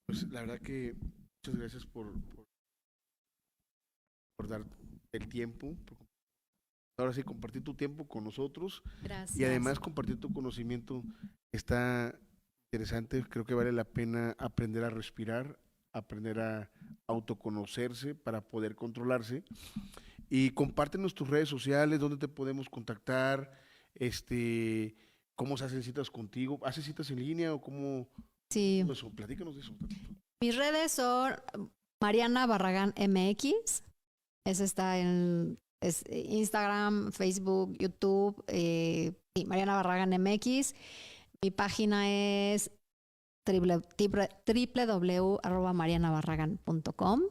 Speaker 1: pues la verdad que muchas gracias por dar el tiempo, ahora sí compartir tu tiempo con nosotros
Speaker 2: Gracias.
Speaker 1: y además compartir tu conocimiento. Está interesante, creo que vale la pena aprender a respirar, aprender a autoconocerse para poder controlarse. Y compártenos tus redes sociales, dónde te podemos contactar, cómo se hacen citas contigo, ¿haces citas en línea o cómo?
Speaker 2: Sí.
Speaker 1: Eso, platícanos de eso.
Speaker 2: Mis redes son Mariana Barragán MX. Eso está en Instagram, Facebook, YouTube. Mariana Barragán MX. Mi página es www.marianabarragan.com.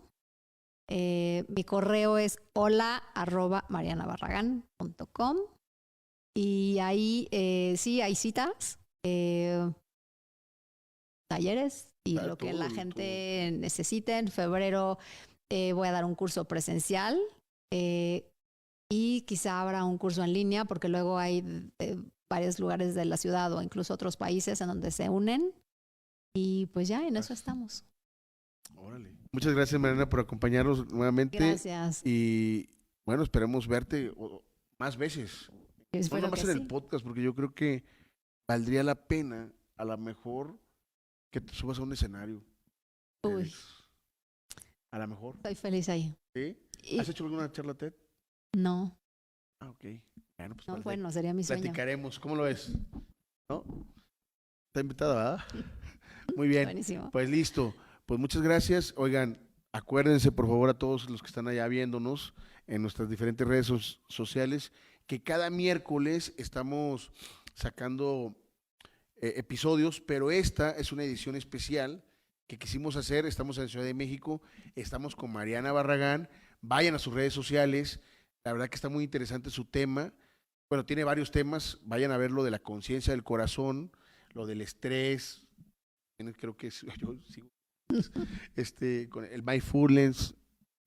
Speaker 2: Mi correo es hola@marianabarragan.com. Y ahí sí hay citas, talleres y lo que la gente necesite. En febrero voy a dar un curso presencial y quizá habrá un curso en línea porque luego hay varios lugares de la ciudad o incluso otros países en donde se unen y pues ya en eso estamos.
Speaker 1: Órale. Muchas gracias, Mariana, por acompañarnos nuevamente.
Speaker 2: Gracias.
Speaker 1: Y bueno, esperemos verte más veces. No nada más en el podcast, porque yo creo que valdría la pena, a lo mejor, que te subas a un escenario.
Speaker 2: Uy.
Speaker 1: A lo mejor.
Speaker 2: Estoy feliz ahí.
Speaker 1: ¿Sí? ¿Has hecho alguna charla TED?
Speaker 2: No.
Speaker 1: Ah, ok. Bueno, pues
Speaker 2: no, bueno, sería mi sueño.
Speaker 1: Platicaremos. ¿Cómo lo ves? ¿No? Está invitada, ¿verdad? Muy bien.
Speaker 2: Buenísimo.
Speaker 1: Pues listo. Pues muchas gracias. Oigan, acuérdense, por favor, a todos los que están allá viéndonos en nuestras diferentes redes sociales, que cada miércoles estamos sacando episodios, pero esta es una edición especial que quisimos hacer. Estamos en Ciudad de México, estamos con Mariana Barragán. Vayan a sus redes sociales, la verdad que está muy interesante su tema. Bueno, tiene varios temas, vayan a ver lo de la conciencia del corazón, lo del estrés, creo que es, yo sigo, con el mindfulness,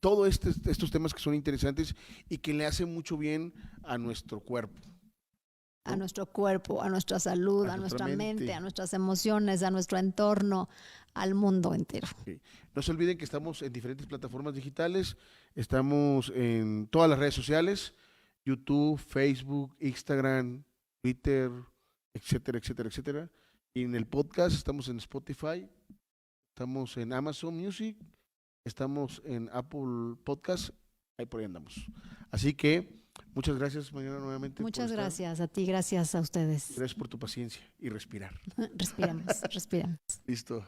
Speaker 1: todos estos temas que son interesantes y que le hacen mucho bien a nuestro cuerpo. ¿No?
Speaker 2: A nuestro cuerpo, a nuestra salud, a nuestra mente, a nuestras emociones, a nuestro entorno, al mundo entero.
Speaker 1: Okay. No se olviden que estamos en diferentes plataformas digitales, estamos en todas las redes sociales, YouTube, Facebook, Instagram, Twitter, etcétera, etcétera, etcétera. Y en el podcast estamos en Spotify, estamos en Amazon Music, estamos en Apple Podcast, ahí por ahí andamos. Así que muchas gracias, Mariana, nuevamente.
Speaker 2: Muchas
Speaker 1: por estar.
Speaker 2: gracias a ti, gracias a ustedes.
Speaker 1: Gracias por tu paciencia y respirar.
Speaker 2: Respiramos, respiramos.
Speaker 1: Listo.